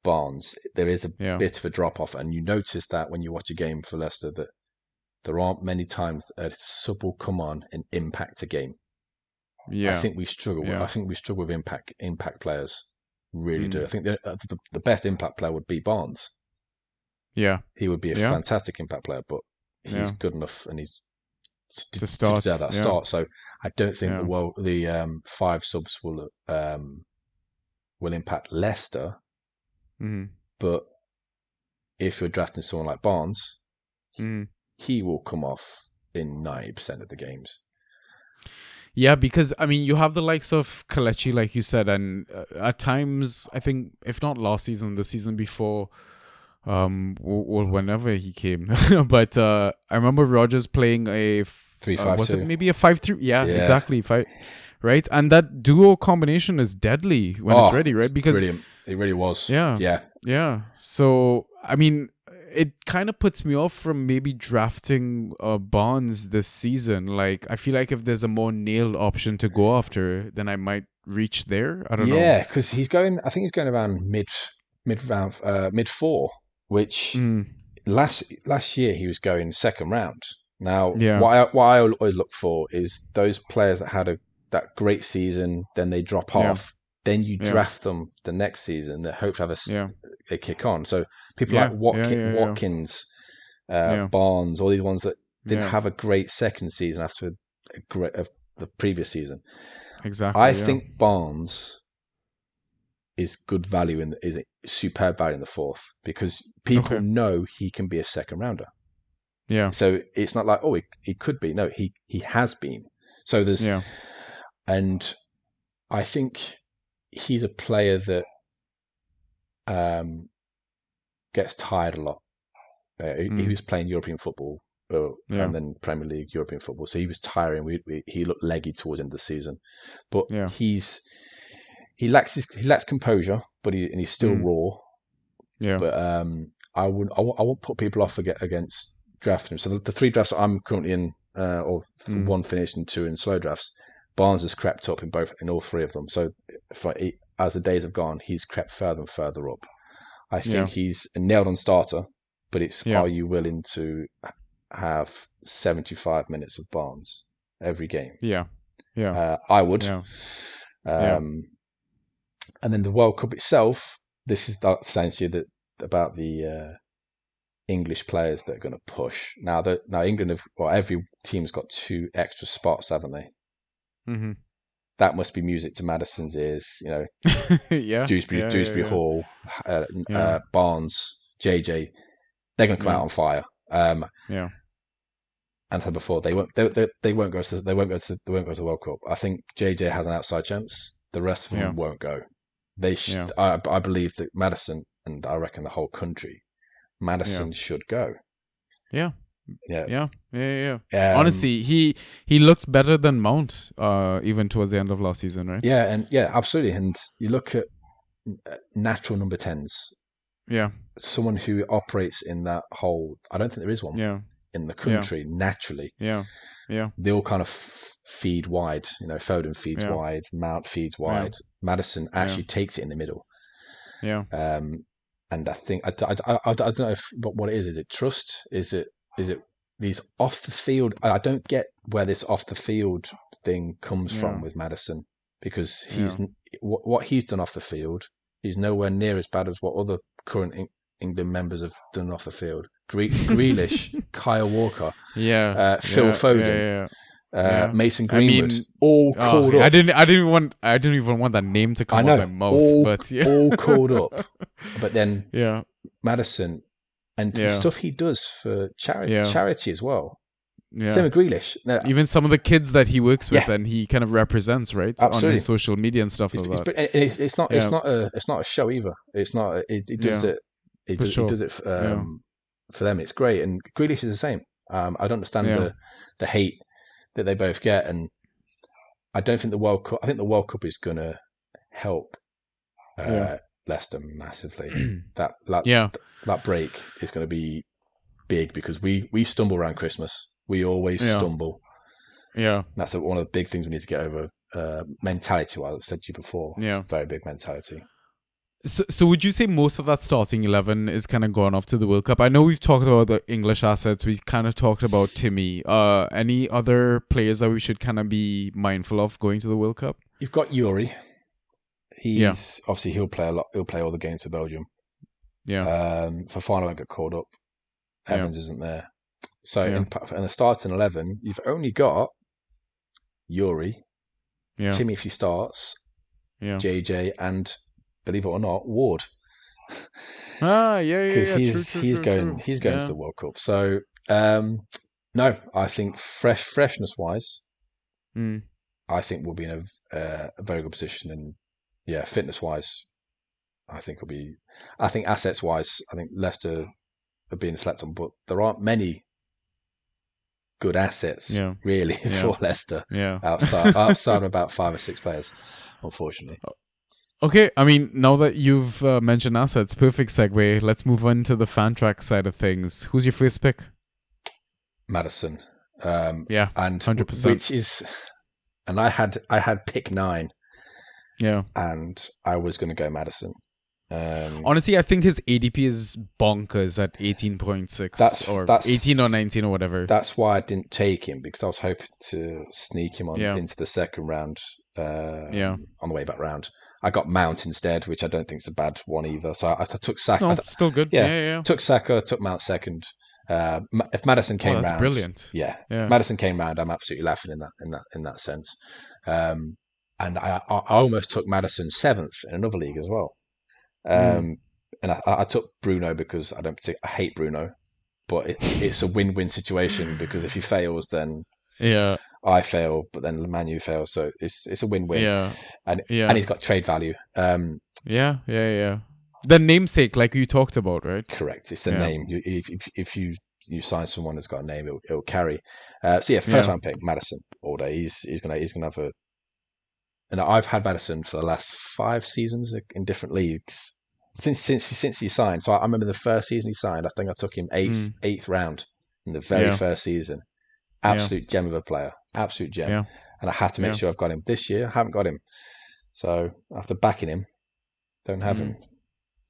Barnes. There is a Yeah. bit of a drop off, and you notice that when you watch a game for Leicester that there aren't many times a sub will come on and impact a game. I Yeah. think we struggle. Yeah. I think we struggle with impact players. Really do. Mm. I think the best impact player would be Barnes. Yeah. He would be a Yeah. fantastic impact player, but he's Yeah. good enough and he's To to deserve start. that Yeah. start. So I don't think Yeah. the five subs will impact Leicester. Mm. But if you're drafting someone like Barnes, Mm. he will come off in 90% of the games. Yeah, because I mean, you have the likes of Kalechi, like you said, and at times, I think, if not last season, the season before, or whenever he came, but I remember Rogers playing was it 3-5-2. maybe a 5-3? Yeah, Yeah. exactly, five, right? And that duo combination is deadly when it's Oh, ready, right? Because brilliant. It really was. yeah, Yeah. yeah. So I mean, it kind of puts me off from maybe drafting Bonds this season. Like I feel like if there's a more nailed option to go after, then I might reach there. I don't know. Yeah, because I think he's going around mid round, mid four, which Mm, last year he was going second round. Now, yeah, what I always look for is those players that had that great season, then they drop yeah, off. Then you yeah, draft them the next season that hope to have yeah, a kick on. So people like yeah, yeah, yeah, yeah, Watkins, yeah, Barnes, all these ones that didn't yeah. have a great second season after the previous season. I Exactly. Yeah. think Barnes is good value is superb value in the fourth because people Okay. know he can be a second rounder. Yeah. So it's not like he could be. No, he has been. So Yeah. and I think he's a player that um, gets tired a lot. He Mm, was playing European football yeah. and then Premier League European football, so he was tiring. He looked leggy towards the end of the season, but Yeah. he lacks composure, but he's still Mm, raw. yeah. But I won't put people off against drafting him. So the three drafts I'm currently in, or Mm, one finished and two in slow drafts, Barnes has crept up in all three of them. So as the days have gone, he's crept further and further up. I think yeah. he's a nailed on starter, but it's Yeah. are you willing to have 75 minutes of Barnes every game? Yeah. Yeah. I would. Yeah. Yeah. Um, and then the World Cup itself, this is saying to you that about the English players that are going to push. Now England every team's got two extra spots, haven't they? Mm-hmm. That must be music to Madison's ears. You know, Yeah. Yeah. Yeah. Dewsbury Yeah. Hall, Yeah. Barnes, JJ. They're going to come out Yeah. on fire. Yeah. And I said before, they won't go to the World Cup. I think JJ has an outside chance. The rest of Yeah. them won't go. Yeah. I believe that Madison and I reckon the whole country, Yeah. Madison should go. Yeah. Yeah. Um, Honestly, he looked better than Mount, even towards the end of last season, right? absolutely. And you look at natural number 10s, Yeah, someone who operates in that whole. I don't think there is one yeah, in the yeah, country naturally. yeah, yeah, They all kind of feed wide. Foden feeds yeah, wide, Mount feeds yeah, wide. Madison yeah, actually takes it in the middle. yeah. And I think I don't know what it is. Is it trust? Is it these off the field? I don't get where this off the field thing comes from Yeah, with Madison, because yeah. what he's done off the field. He's nowhere near as bad as what other current England members have done off the field. Grealish, Kyle Walker, Yeah, Phil yeah, yeah, Foden, yeah, yeah. Mason I Greenwood, mean, all called up. I didn't even want that name to I come out know, my mouth, but yeah, all called up. But then yeah, Madison and the yeah, stuff he does for yeah, charity as well. Same yeah. with Grealish. No, Even some of the kids that he works with yeah, and he kind of represents, right, on his absolutely. social media and stuff It's, like it's, that. it's not Yeah, it's not a show either. It's not. It does yeah, it. for He sure. does it Yeah, for them. It's great. And Grealish is the same. I don't understand yeah, the hate that they both get, and I don't think the World Cup. I think the World Cup is gonna help yeah, Leicester massively. That that yeah, that break is going to be big, because we stumble around Christmas. We always yeah, stumble. yeah, That's one of the big things we need to get over. Mentality-wise, I've said to you before, it's yeah. a very big mentality. So would you say most of that starting 11 is kind of gone off to the World Cup? I know we've talked about the English assets. We kind of talked about Timmy. Any other players that we should kind of be mindful of going to the World Cup? You've got Yuri. Yeah, He's obviously he'll play a lot. He'll play all the games for Belgium. yeah, Fofana won't get called up. yeah, Evans isn't there. So yeah, in the starting 11, you've only got Yuri, yeah, Timmy if he starts, yeah. JJ, and believe it or not, Ward. Ah, yeah, yeah, Because yeah. True, true, true, true. he's going to Yeah, the World Cup. So no, I think freshness wise, mm, I think we'll be in a very good position, and yeah, fitness wise, I think we'll be. I think assets wise, I think Leicester are being slept on, but there aren't many good assets yeah, really yeah, for Leicester yeah. outside of about 5 or 6 players, unfortunately. Okay, I mean, now that you've mentioned assets, perfect segue. Let's move on to the fan track side of things. Who's your first pick? Madison, Yeah, and 100%. which is, and I had pick 9, Yeah. and I was going to go Madison. Honestly, I think his ADP is bonkers at 18.6 or That's 18 or 19 or whatever. That's why I didn't take him, because I was hoping to sneak him on Yeah. into the second round. Yeah. On the way back round, I got Mount instead, which I don't think is a bad one either. So I took Saka. No, still good. Yeah, Yeah. took Saka, took Mount second. If Madison Oh, came that's round, brilliant. yeah, if Yeah. Madison came round, I'm absolutely laughing in that sense. And I almost took Madison 7th in another league as well. And I took Bruno because I hate Bruno, but it's a win-win situation, because if he fails, then Yeah. I fail, but then Manu fails, so it's a win-win, Yeah. and Yeah. he's got trade value. Yeah. The namesake, like you talked about, right? Correct. It's the Yeah. name. If you sign someone that's got a name, it'll carry. So yeah, first round pick Madison all day. He's gonna have a. And I've had Madison for the last 5 seasons in different leagues since he signed. So I remember the first season he signed. I think I took him eighth round in the very first season. Absolute gem of a player. Absolute gem. Yeah. And I had to make sure I've got him. This year, I haven't got him. So after backing him, don't have him.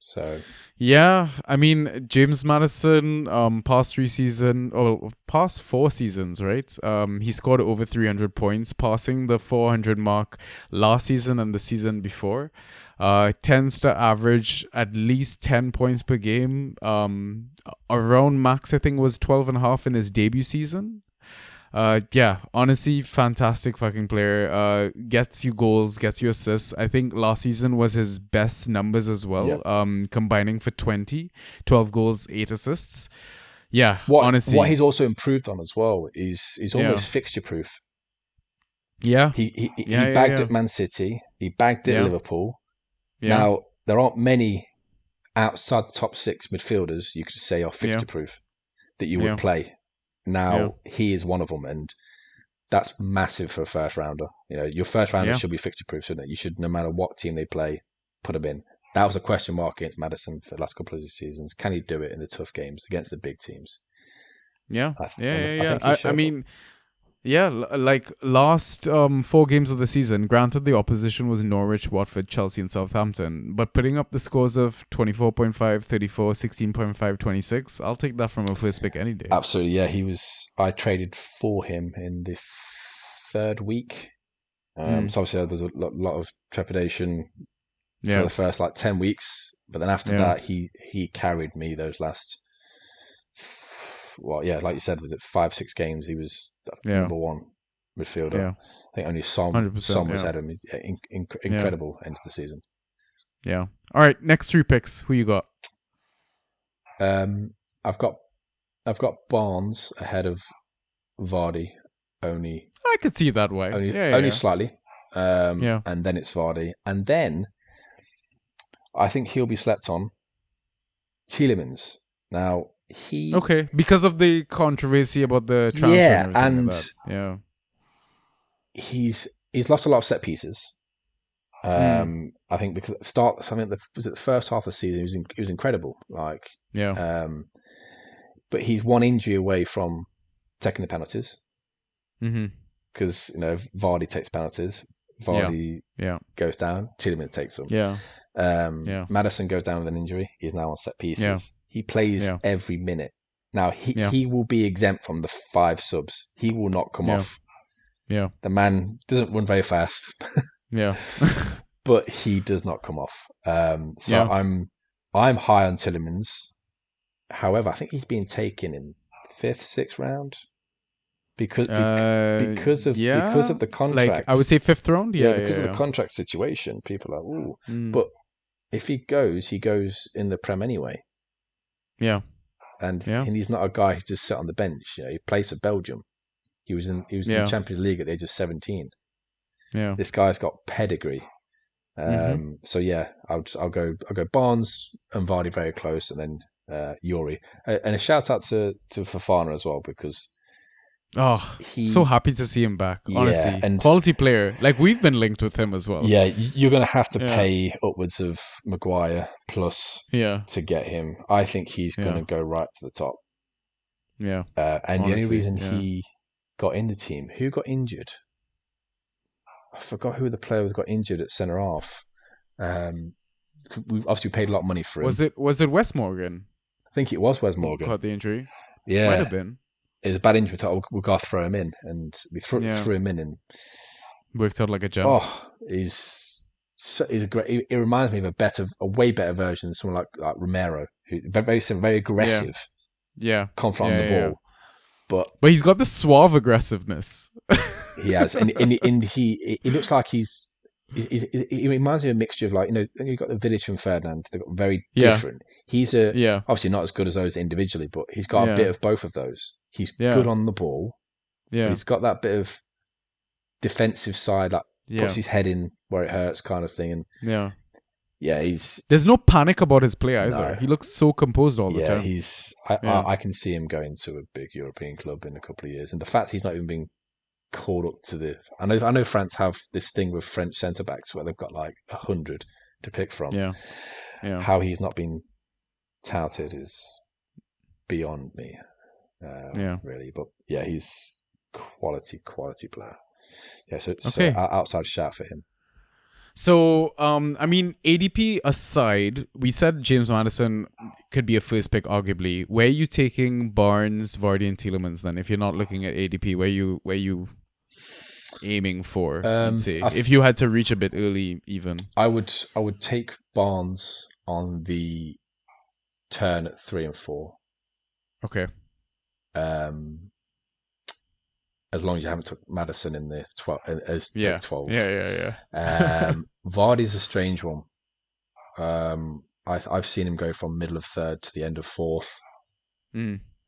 So yeah, I mean James Madison, past 4 seasons, right? He scored over 300 points, passing the 400 mark last season and the season before. Tends to average at least 10 points per game. Around max, I think, was 12.5 in his debut season. Yeah, honestly, fantastic fucking player. Gets you goals, gets you assists. I think last season was his best numbers as well. Yep. Combining for 12 goals, 8 assists. Yeah, what honestly, he's also improved on as well is he's almost fixture proof. Yeah, He bagged at Man City. He bagged at Liverpool. Yeah. Now there aren't many outside the top 6 midfielders you could say are fixture proof that you would play. Now he is one of them, and that's massive for a first rounder. Your first rounder should be fixture proof, shouldn't it? You should, no matter what team they play, put them in. That was a question mark against Maddison for the last couple of seasons. Can he do it in the tough games against the big teams? Yeah. I think he showed. I mean, yeah, like last 4 games of the season, granted the opposition was Norwich, Watford, Chelsea, and Southampton, but putting up the scores of 24.5, 34, 16.5, 26, I'll take that from a first pick any day. Absolutely, yeah. I traded for him in the 3rd week. So obviously there's a lot of trepidation for the first 10 weeks, but then after that he carried me those last, like you said, was it 5-6 games? He was number one midfielder. Yeah. I think only Son was ahead of him. Incredible end of the season. Yeah. All right, next 3 picks. Who you got? I've got Barnes ahead of Vardy. Only I could see it that way. Only slightly. And then it's Vardy, and then I think he'll be slept on. Tielemans. Now because of the controversy about the transfer. And he's lost a lot of set pieces. I think because at the start, was it the first half of the season? He was incredible. But he's one injury away from taking the penalties. Because Vardy takes penalties. Vardy goes down. Tielemans takes them. Maddison goes down with an injury. He's now on set pieces. He plays every minute. Now he will be exempt from the 5 subs. He will not come off. The man doesn't run very fast. But he does not come off. I'm high on Tielemans. However, I think he's being taken in 5th, 6th round. Because of the contract, like I would say 5th round. Because of the contract situation, people are ooh. But if he goes in the Prem anyway. And he's not a guy who just sat on the bench. He plays for Belgium. He was in the Champions League at the age of 17. This guy's got pedigree. So I'll go Barnes and Vardy very close, and then Yuri. And a shout out to Fofana as well, because so happy to see him back. Honestly, and quality player. Like, we've been linked with him as well. Yeah, you're going to have to pay upwards of Maguire plus to get him. I think he's going to go right to the top. And honestly, the only reason he got in the team, who got injured? I forgot who the player was got injured at centre half. We've obviously paid a lot of money for him. Was it Wes Morgan? I think it was Wes Morgan. Caught the injury. Yeah, might have been. It was a bad injury. We've got to throw him in, and we threw him in, and worked out like a gem. He's a great. It reminds me of a way better version than someone like Romero, who very aggressive. Confront on the ball, but he's got the suave aggressiveness. He has, and he looks like he reminds me of a mixture of, you've got the Vidic and Ferdinand. They've got very different. He's obviously not as good as those individually, but he's got a bit of both of those. He's good on the ball. But he's got that bit of defensive side, puts his head in where it hurts, kind of thing. And there's no panic about his play either. No. He looks so composed all the time. I can see him going to a big European club in a couple of years, and the fact he's not even being called up to the. I know France have this thing with French centre backs where they've got 100 to pick from. How he's not been touted is beyond me. Really, but he's quality player. So outside shout for him. So, ADP aside, we said James Maddison could be a first pick, arguably. Where are you taking Barnes, Vardy, and Tielemans then? If you're not looking at ADP, where you aiming for? If you had to reach a bit early, even I would take Barnes on the turn at 3 and 4. Okay. As long as you haven't took Maddison in the 12 as pick 12. Vardy's a strange one. I've seen him go from middle of 3rd to the end of 4th.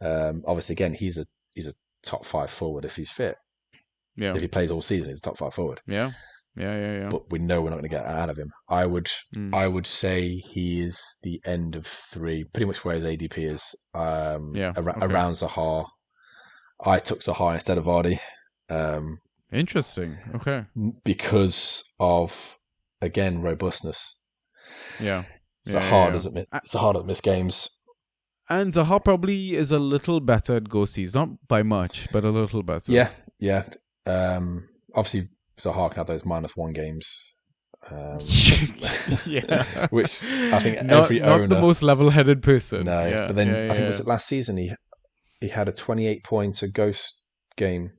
Obviously, again, he's a top 5 forward if he's fit. If he plays all season, he's a top 5 forward. But we know we're not going to get out of him. I would say he is the end of 3, pretty much where his ADP is. Around Zaha. I took Zaha instead of Vardy. Interesting. Okay. Because of, again, robustness. Yeah. Zaha Yeah. doesn't miss games. And Zaha probably is a little better at ghosties, not by much, but a little better. Yeah. Obviously, Zaha can have those -1 games, Yeah. which I think not every not the owner. most level-headed person. No, Yeah. but then Yeah. I think Yeah. was it last season he had a 28-pointer ghost game.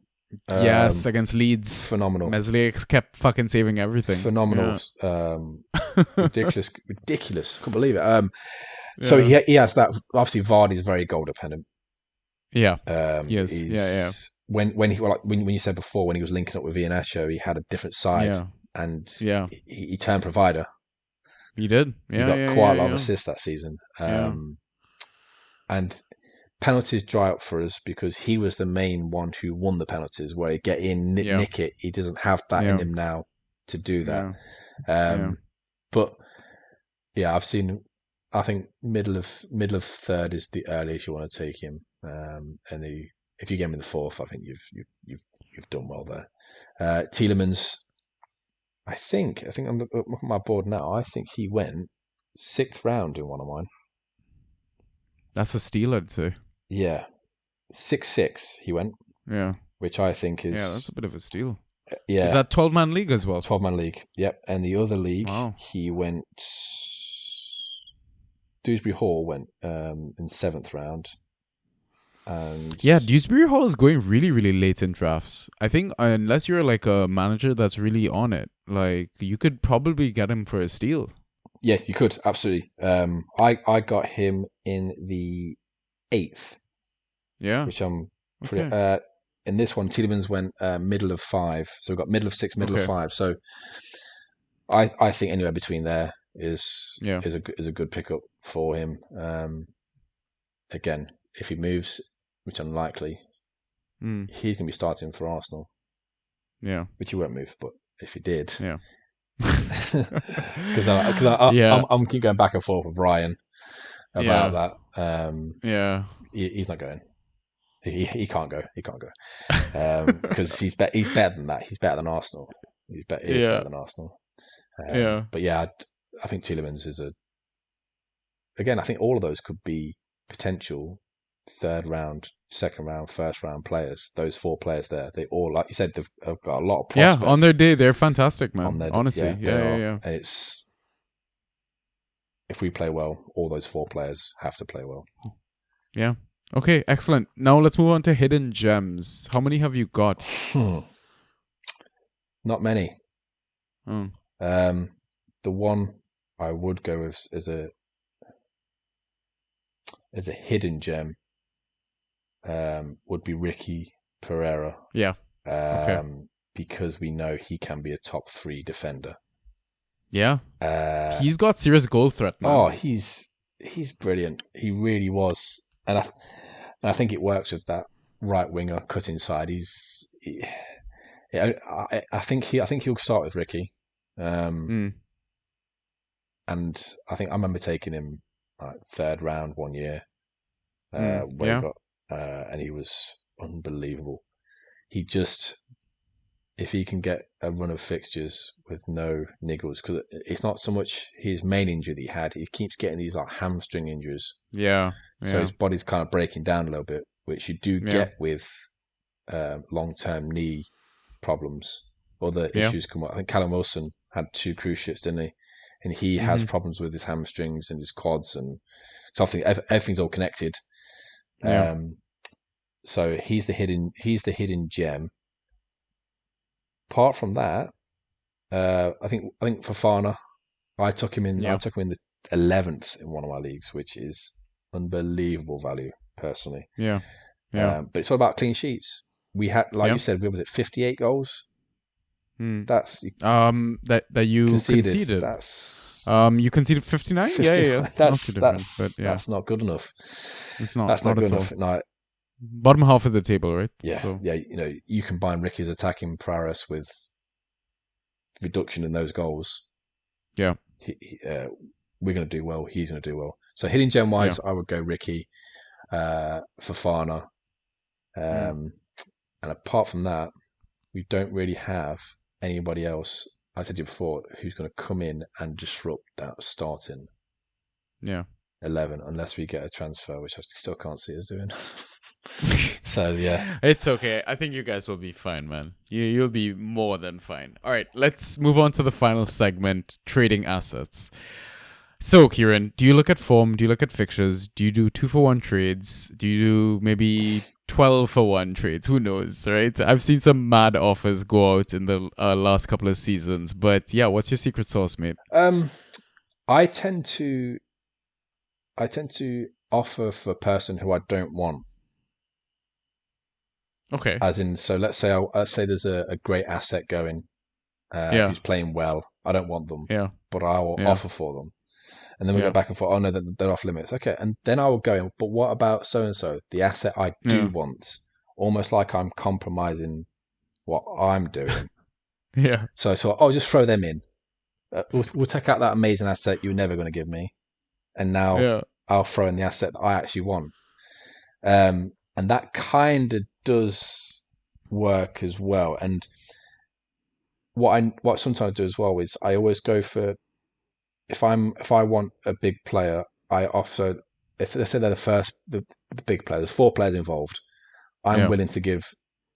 Yes, against Leeds. Phenomenal, Meslier kept fucking saving everything. phenomenal, Yeah. ridiculous. Couldn't believe it. So Yeah. he has that. Obviously, Vardy's very goal dependent. Yeah. Yes. Yeah. He's when he like when you said before when he was linking up with Iheanacho, he had a different side, Yeah. and Yeah. he turned provider. He did. He Yeah. got Yeah. quite a Yeah. lot of Yeah. assists that season. Yeah. And penalties dry up for us because he was the main one who won the penalties, where he get in, Yeah. nick it. He doesn't have that in Yeah. him now to do that. Yeah. Yeah. But yeah, I've seen. I think middle of third is the earliest you want to take him, and if you get him in the fourth, I think you've done well there. Tielemans, I think I'm looking at my board now. I think he went 6th round in one of mine. That's a steal, I'd say. Yeah, 6-6 he went, Yeah. which I think is Yeah, that's a bit of a steal. yeah Is that 12-man league as well? 12-man league. Yep, and the other league Wow. he went. Dewsbury Hall went in 7th round. And Yeah, Dewsbury Hall is going really, really late in drafts. I think unless you're like a manager that's really on it, like you could probably get him for a steal. yeah, you could absolutely. I got him in the 8th, Yeah. which I'm pretty. Okay. In this one, Tielemans went middle of 5, so we've got middle of 6, middle of Okay. 5. So I think anywhere between there is Yeah. a good pickup for him. Again, if he moves, which unlikely, he's going to be starting for Arsenal. Yeah. Which he won't move, but if he did, Yeah. because Yeah. I'm keep going back and forth with Ryan about that. Yeah. He's not going. He can't go. He can't go because he's better than that. He's better than Arsenal. He's better than Arsenal. Yeah. But yeah, I think Tielemans is again. I think all of those could be potential 3rd round, 2nd round, 1st round players. Those 4 players there, they all, like you said, they've got a lot of prospects. Yeah, on their day, they're fantastic, man. On their Honestly, yeah. And it's if we play well, all those 4 players have to play well. Yeah. Okay, excellent. Now let's move on to hidden gems. How many have you got? Not many. Oh. The one I would go with as a hidden gem would be Ricky Pereira. Yeah. Okay. Because we know he can be a top 3 defender. Yeah. He's got serious goal threat now. Oh, he's brilliant. He really was, and I think it works with that right winger cut inside. I think he'll start with Ricky, and I think I remember taking him 3rd round one year, where he got, and he was unbelievable. He just, if he can get a run of fixtures with no niggles, because it's not so much his main injury that he had, he keeps getting these like hamstring injuries. Yeah. So his body's kind of breaking down a little bit, which you do get with long-term knee problems. Other issues come up. I think Callum Wilson had 2 cruise ships, didn't he? And he has problems with his hamstrings and his quads, and so I think everything's all connected. Yeah. So he's the hidden gem. Apart from that, I think Fofana, I took him in the 11th in one of my leagues, which is unbelievable value personally. Yeah. But it's all about clean sheets. We had, like you said, was it 58 goals? That's that you conceded. That's you conceded 59. Yeah. That's not good enough. It's not. That's not good enough. No. Bottom half of the table, right? Yeah, so. Yeah. You know, you combine Ricky's attacking prowess with reduction in those goals. Yeah, we're going to do well. He's going to do well. So hidden gem wise, I would go Ricky, Fofana, And apart from that, we don't really have anybody else, I said to you before, who's going to come in and disrupt that starting 11 unless we get a transfer, which I still can't see us doing. So, yeah. It's okay. I think you guys will be fine, man. You'll be more than fine. All right, let's move on to the final segment, trading assets. So, Kieran, do you look at form? Do you look at fixtures? Do you do 2-for-1 trades? Do you do maybe 12-for-1 trades? Who knows, right? I've seen some mad offers go out in the last couple of seasons. But yeah, what's your secret sauce, mate? I tend to offer for a person who I don't want. Okay. As in, so let's say there's a great asset going, who's playing well. I don't want them, but I will offer for them. And then we go back and forth. Oh no, they're off limits. Okay, and then I will go. But what about so and so? The asset I do want, almost like I'm compromising what I'm doing. So I'll just throw them in. We'll take out that amazing asset you were never going to give me, and now I'll throw in the asset that I actually want. And that kind of does work as well. And what sometimes I do as well is I always go for. If I want a big player, I offer. If let's say they're the big player, there's 4 players involved. I'm willing to give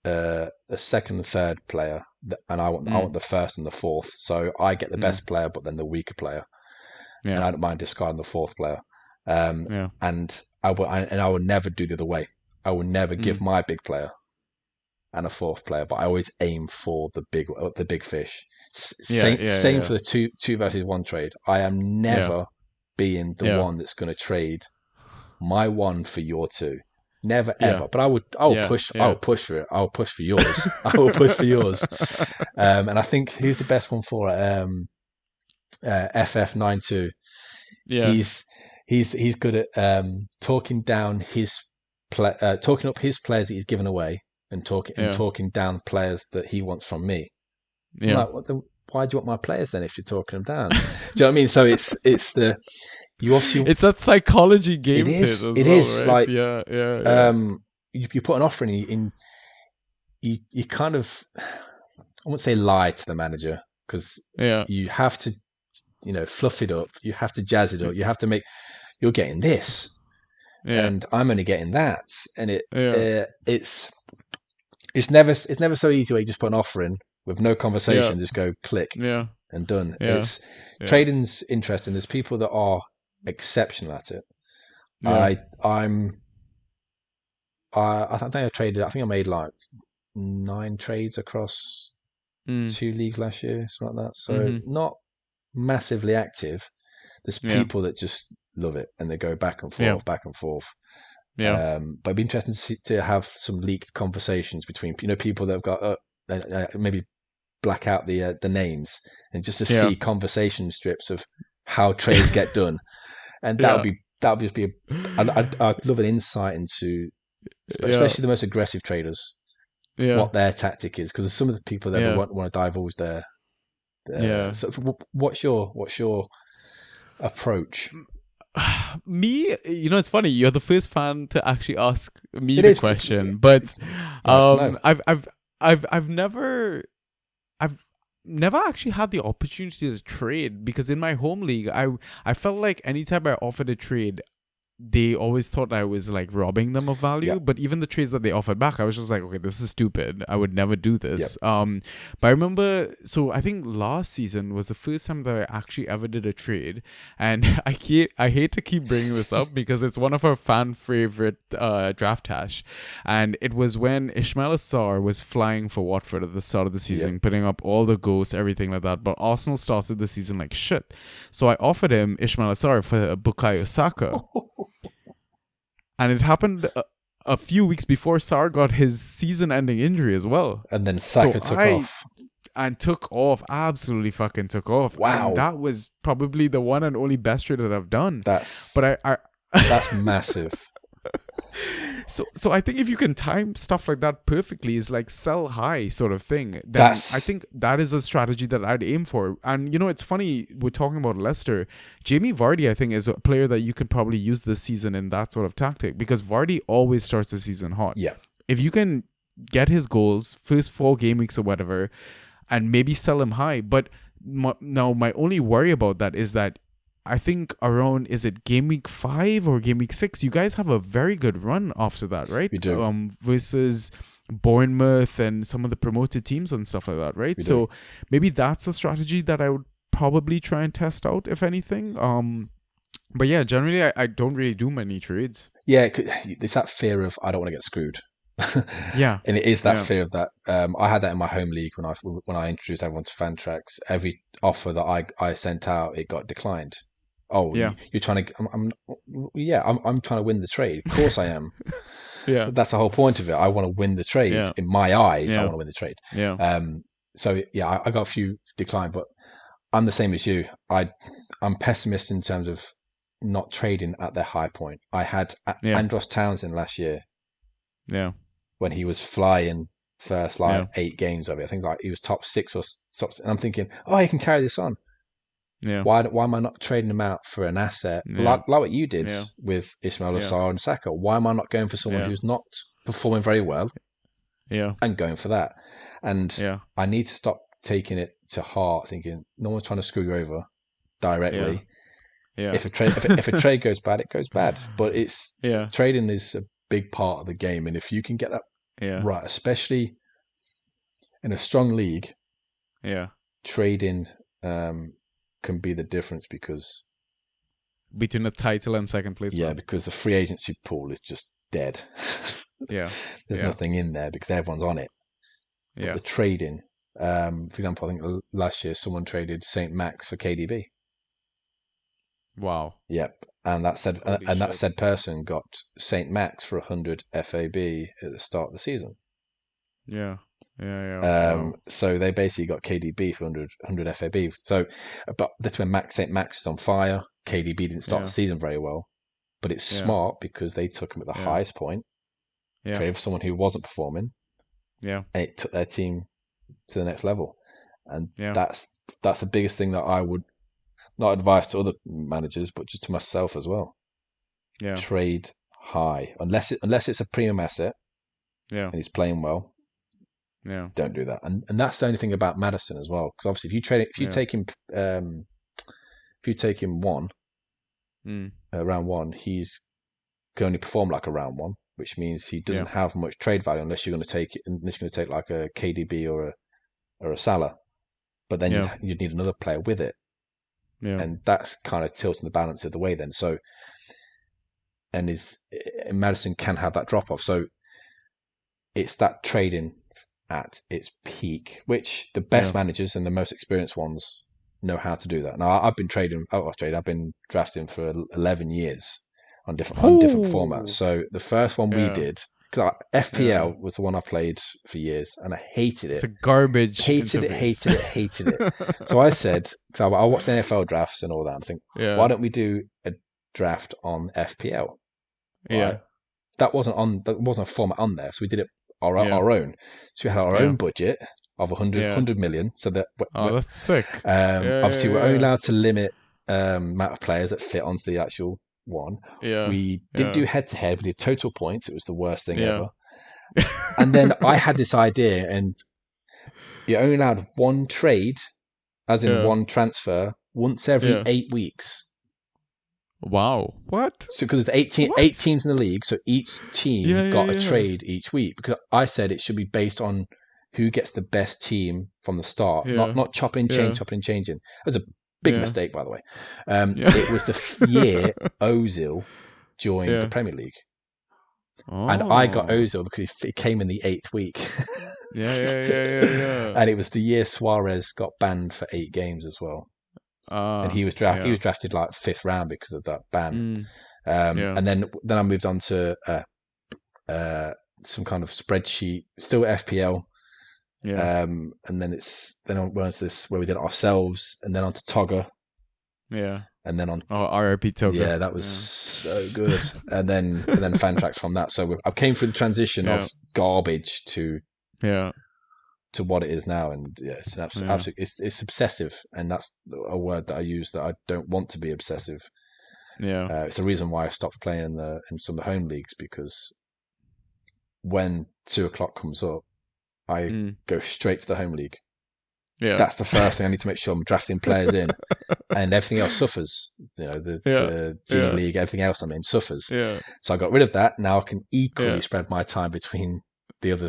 a second and third player, and I want the first and the fourth. So I get the best player, but then the weaker player, and I don't mind discarding the fourth player. And I will never do the other way. I will never give my big player and a fourth player, but I always aim for the big fish. Same for the 2 versus 1 trade. I am never being the one that's going to trade my 1 for your 2. Never ever. But I will push. I will push for it. I will push for yours. I will push for yours. And I think who's the best one for it? FF92. Yeah. He's good at talking down talking up his players that he's given away. And talking down players that he wants from me. Yeah. Like, why do you want my players then if you're talking them down? Do you know what I mean? So it's that psychology game. It is. Right? Like you put an offer in. You kind of, I wouldn't say lie to the manager because you have to, fluff it up. You have to jazz it up. You have to make. You're getting this, and I'm only getting that, and it's never so easy where you just put an offer in with no conversation, just go click and done. Trading's interesting. There's people that are exceptional at it. I think I made like 9 trades across 2 leagues last year, something like that. So not massively active. There's people that just love it and they go back and forth. But it'd be interesting to have some leaked conversations between people that have got maybe black out the names and just to see conversation strips of how trades get done, and that would just be I'd love an insight into especially the most aggressive traders, what their tactic is, because there's some of the people that want to divulge their. So what's your approach? Me, it's funny. You're the first fan to actually ask me the question, but I've never actually had the opportunity to trade, because in my home league, I felt like anytime I offered a trade, they always thought I was like robbing them of value. But even the trades that they offered back, I was just like, okay, this is stupid. I would never do this. But I remember, so I think last season was the first time that I actually ever did a trade. And I hate to keep bringing this up because it's one of our fan favorite draft hash. And it was when Ismail Assar was flying for Watford at the start of the season, putting up all the goals, everything like that. But Arsenal started the season like shit. So I offered him Ismail Assar for Bukayo Saka. And it happened a few weeks before Sarr got his season-ending injury as well. And then Saka took off. And took off. Absolutely fucking took off. Wow. And that was probably the one and only best trade that I've done. That's massive. So I think if you can time stuff like that perfectly, is like sell high sort of thing. Then I think that is a strategy that I'd aim for. And it's funny, we're talking about Leicester. Jamie Vardy, I think, is a player that you could probably use this season in that sort of tactic, because Vardy always starts the season hot. Yeah. if you can get his goals first 4 game weeks or whatever, and maybe sell him high. But now my only worry about that is that I think around, is it game week 5 or game week 6? You guys have a very good run after that, right? We do. Versus Bournemouth and some of the promoted teams and stuff like that, right? We So do. maybe that's a strategy that I would probably try and test out, if anything. But yeah, generally I don't really do many trades. Yeah, it's that fear of I don't want to get screwed. Yeah, And it is that yeah, fear of that. I had that in my home league when I introduced everyone to Fantrax. Every offer that I sent out, it got declined. Oh, yeah, you're trying to? I'm trying to win the trade. Of course I am. yeah, That's the whole point of it. I want to win the trade. yeah, In my eyes, I yeah, want to win the trade. yeah, So yeah, I got a few declined, but I'm the same as you. I'm pessimist in terms of not trading at their high point. I had yeah, Andros Townsend last year yeah, when he was flying first yeah, 8 games of it. I think like he was top 6 or top, and I'm thinking, oh, he can carry this on. yeah, Why am I not trading him out for an asset yeah, like what you did yeah, with Ismail yeah, Assar and Saka? Why am I not going for someone yeah, who's not performing very well yeah, and going for that? And yeah, I need to stop taking it to heart, thinking no one's trying to screw you over yeah, directly. yeah, If a trade goes bad, it goes bad. But it's yeah, trading is a big part of the game, and if you can get that yeah, right, especially in a strong league, yeah. trading can be the difference because Between the title and second yeah, placement. because the free agency pool is just dead. Yeah, There's yeah, nothing in there because everyone's on it. But yeah. the trading, for example, I think last year someone traded Saint Max for KDB. Wow. Yep, and Holy that shit. said person got Saint Max for 100 FAB at the start of the season. Yeah, yeah, yeah. Wow. So they basically got KDB for 100 FAB. So, but that's when Saint Max is on fire. KDB didn't start the Yeah, season very well, but it's yeah, smart because they took him at the yeah, highest point, yeah, traded for someone who wasn't performing, yeah, and it took their team to the next level. And yeah, that's the biggest thing that I would not advise to other managers, but just to myself as well. yeah, Trade high, unless it's a premium asset yeah, and he's playing well. yeah, Don't do that. And that's the only thing about Madison as well, because obviously if you yeah. take him one Mm, round one, he's can only perform like a round one, which means he yeah, doesn't have much trade value unless you're going to take like a KDB or a Salah. But then yeah, you'd need another player with it, yeah, and that's kind of tilting the balance of the way then. So and Madison can have that drop off. So it's that trading at its peak, which the best yeah. managers and the most experienced ones know how to do that. Now I've been I've been drafting for 11 years on different formats. Ooh. So the first one we Yeah, did, because yeah. FPL was the one I played for years, and I hated It's it, a garbage hated it, interface. hated it, hated it. So I said, because I watched the NFL drafts and all that, and think, why Yeah, don't we do a draft on FPL? Right, yeah, that wasn't a format on there, so we did it yeah, our own. So we had our own yeah, budget of yeah. 100 million, so that Oh, that's sick. obviously we're Yeah, only yeah, allowed to limit amount of players that fit onto the actual one. yeah, We didn't yeah, do head to head. We did total points. It was the worst thing yeah, ever. yeah. And then I had this idea, and you're only allowed one trade, as in Yeah, one transfer, once every yeah. 8 weeks. Wow. What? So because there's eight What? teams in the league, so each Yeah, team yeah, got a yeah, trade each week. Because I said it should be based on who gets the best team from the start, yeah, not yeah, chopping and changing. It was a big yeah, mistake, by the way. yeah. It was the year Ozil joined the Yeah. Premier League, and I got Oh. Ozil because he came in the 8th week, Yeah, yeah, yeah, yeah, yeah. and it was the year Suarez got banned for 8 games as well. And Ah, he was yeah. drafted like 5th round because of that ban. Mm, yeah, And then I moved on to uh, some kind of spreadsheet, still FPL, yeah, and then we're on to this where we did it ourselves, and then on to Togger, yeah. and then on Oh, RIP Toga. yeah, that was Yeah. so good, and then Fantrax from that. So I came through the transition of Yeah, garbage yeah, to what it is now, and yeah, it's an yeah, absolute it's obsessive, and that's a word that I use that I don't want to be obsessive. yeah, It's the reason why I stopped playing in some of the home leagues because when 2 o'clock comes up, I go straight to the home league. Yeah. That's the first thing I need to make sure I'm drafting players in, and everything else suffers. The G League, everything else I'm in suffers. Yeah. So I got rid of that. Now I can equally spread my time between the other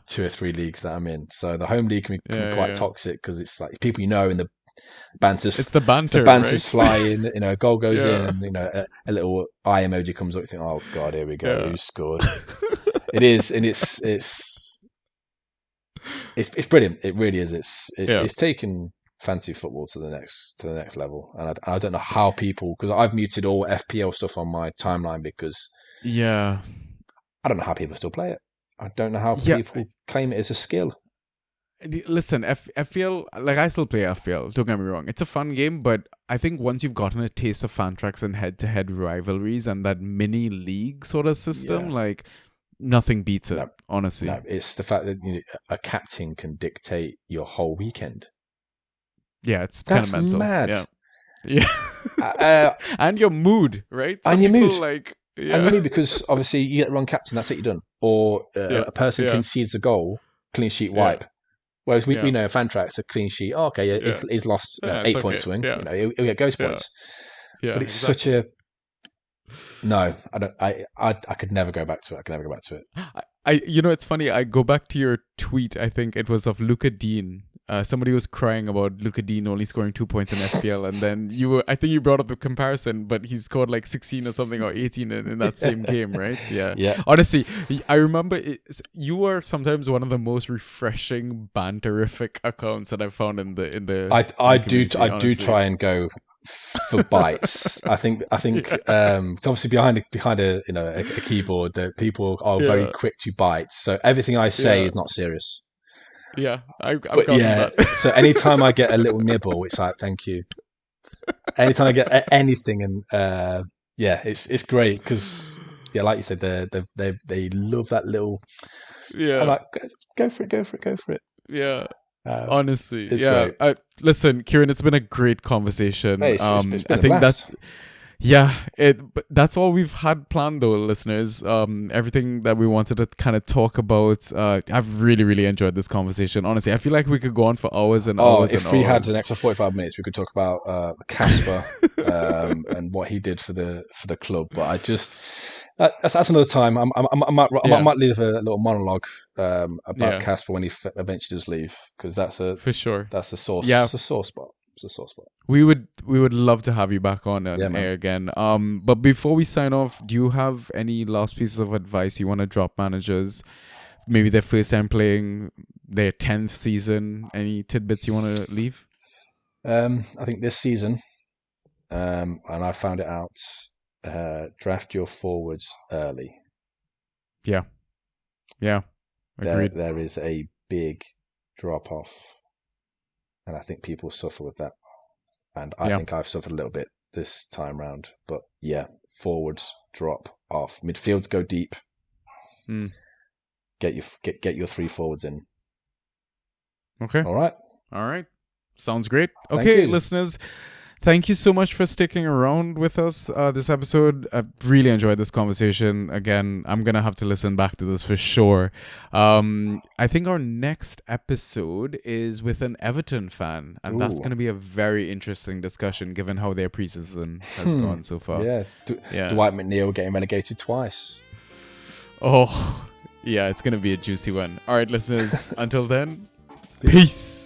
2 or 3 leagues that I'm in. So the home league can be quite toxic because it's like people and the banter's it's the banter. The banter's right? flying. A goal goes in, and a little eye emoji comes up. You think, oh god, here we go, who scored? It is, and it's brilliant. It really is. It's taken fantasy football to the next level, and I don't know how people, because I've muted all FPL stuff on my timeline because I don't know how people still play it. I don't know how people claim it as a skill. Listen, FPL, like I still play FPL, don't get me wrong. It's a fun game, but I think once you've gotten a taste of Fantrax and head-to-head rivalries and that mini league sort of system, like nothing beats it, honestly. No, it's the fact that a captain can dictate your whole weekend. Yeah, it's kind of mental. Mad. Yeah. And your mood, right? And your mood. And your mood, because obviously you get the wrong captain, that's it, you're done. Or a person concedes a goal, clean sheet wipe. Whereas we know Fantrax, a clean sheet. Oh, okay, he's lost 8-point swing. He'll get ghost points. But it's such a no. I could never go back to it. I could never go back to it. It's funny. I go back to your tweet. I think it was of Luca Dean. Somebody was crying about Luca Dean only scoring 2 points in FPL, and then I think you brought up a comparison, but he scored like 16 or something or 18 in that same game, right? Yeah. Honestly, I remember you were sometimes one of the most refreshing, banterific accounts that I've found in the. I do try and go for bites. I think obviously behind a keyboard, that people are very quick to bite. So everything I say is not serious. Yeah, I've but gotten that. So anytime I get a little nibble, it's like, thank you. Anytime I get anything, and it's great because like you said, they love that little. Yeah, I'm like, go for it. Yeah. Honestly, it's great. Listen, Kieran, it's been a great conversation. Hey, it's been I think blast. but that's all we've had planned, though, listeners. Everything that we wanted to kind of talk about. I've really, really enjoyed this conversation. Honestly, I feel like we could go on for hours and hours. If we had an extra 45 minutes, we could talk about Casper and what he did for the club. But I just that's another time. I might leave a little monologue about Casper when he eventually does leave, because that's a sore spot. It's a sore spot. We would love to have you back on air again. But before we sign off, do you have any last pieces of advice you want to drop managers? Maybe their first time playing, their 10th season. Any tidbits you want to leave? I think this season, and I found it out, draft your forwards early. Yeah. Agreed. There is a big drop off. And I think people suffer with that. And I think I've suffered a little bit this time round. But forwards drop off. Midfields go deep. Get your 3 forwards in. Okay. All right. Sounds great. Okay, listeners. Thank you so much for sticking around with us this episode. I've really enjoyed this conversation. Again, I'm going to have to listen back to this for sure. I think our next episode is with an Everton fan, and that's going to be a very interesting discussion given how their preseason has gone so far. Dwight McNeil getting relegated twice. Oh, yeah, it's going to be a juicy one. All right, listeners, until then, peace.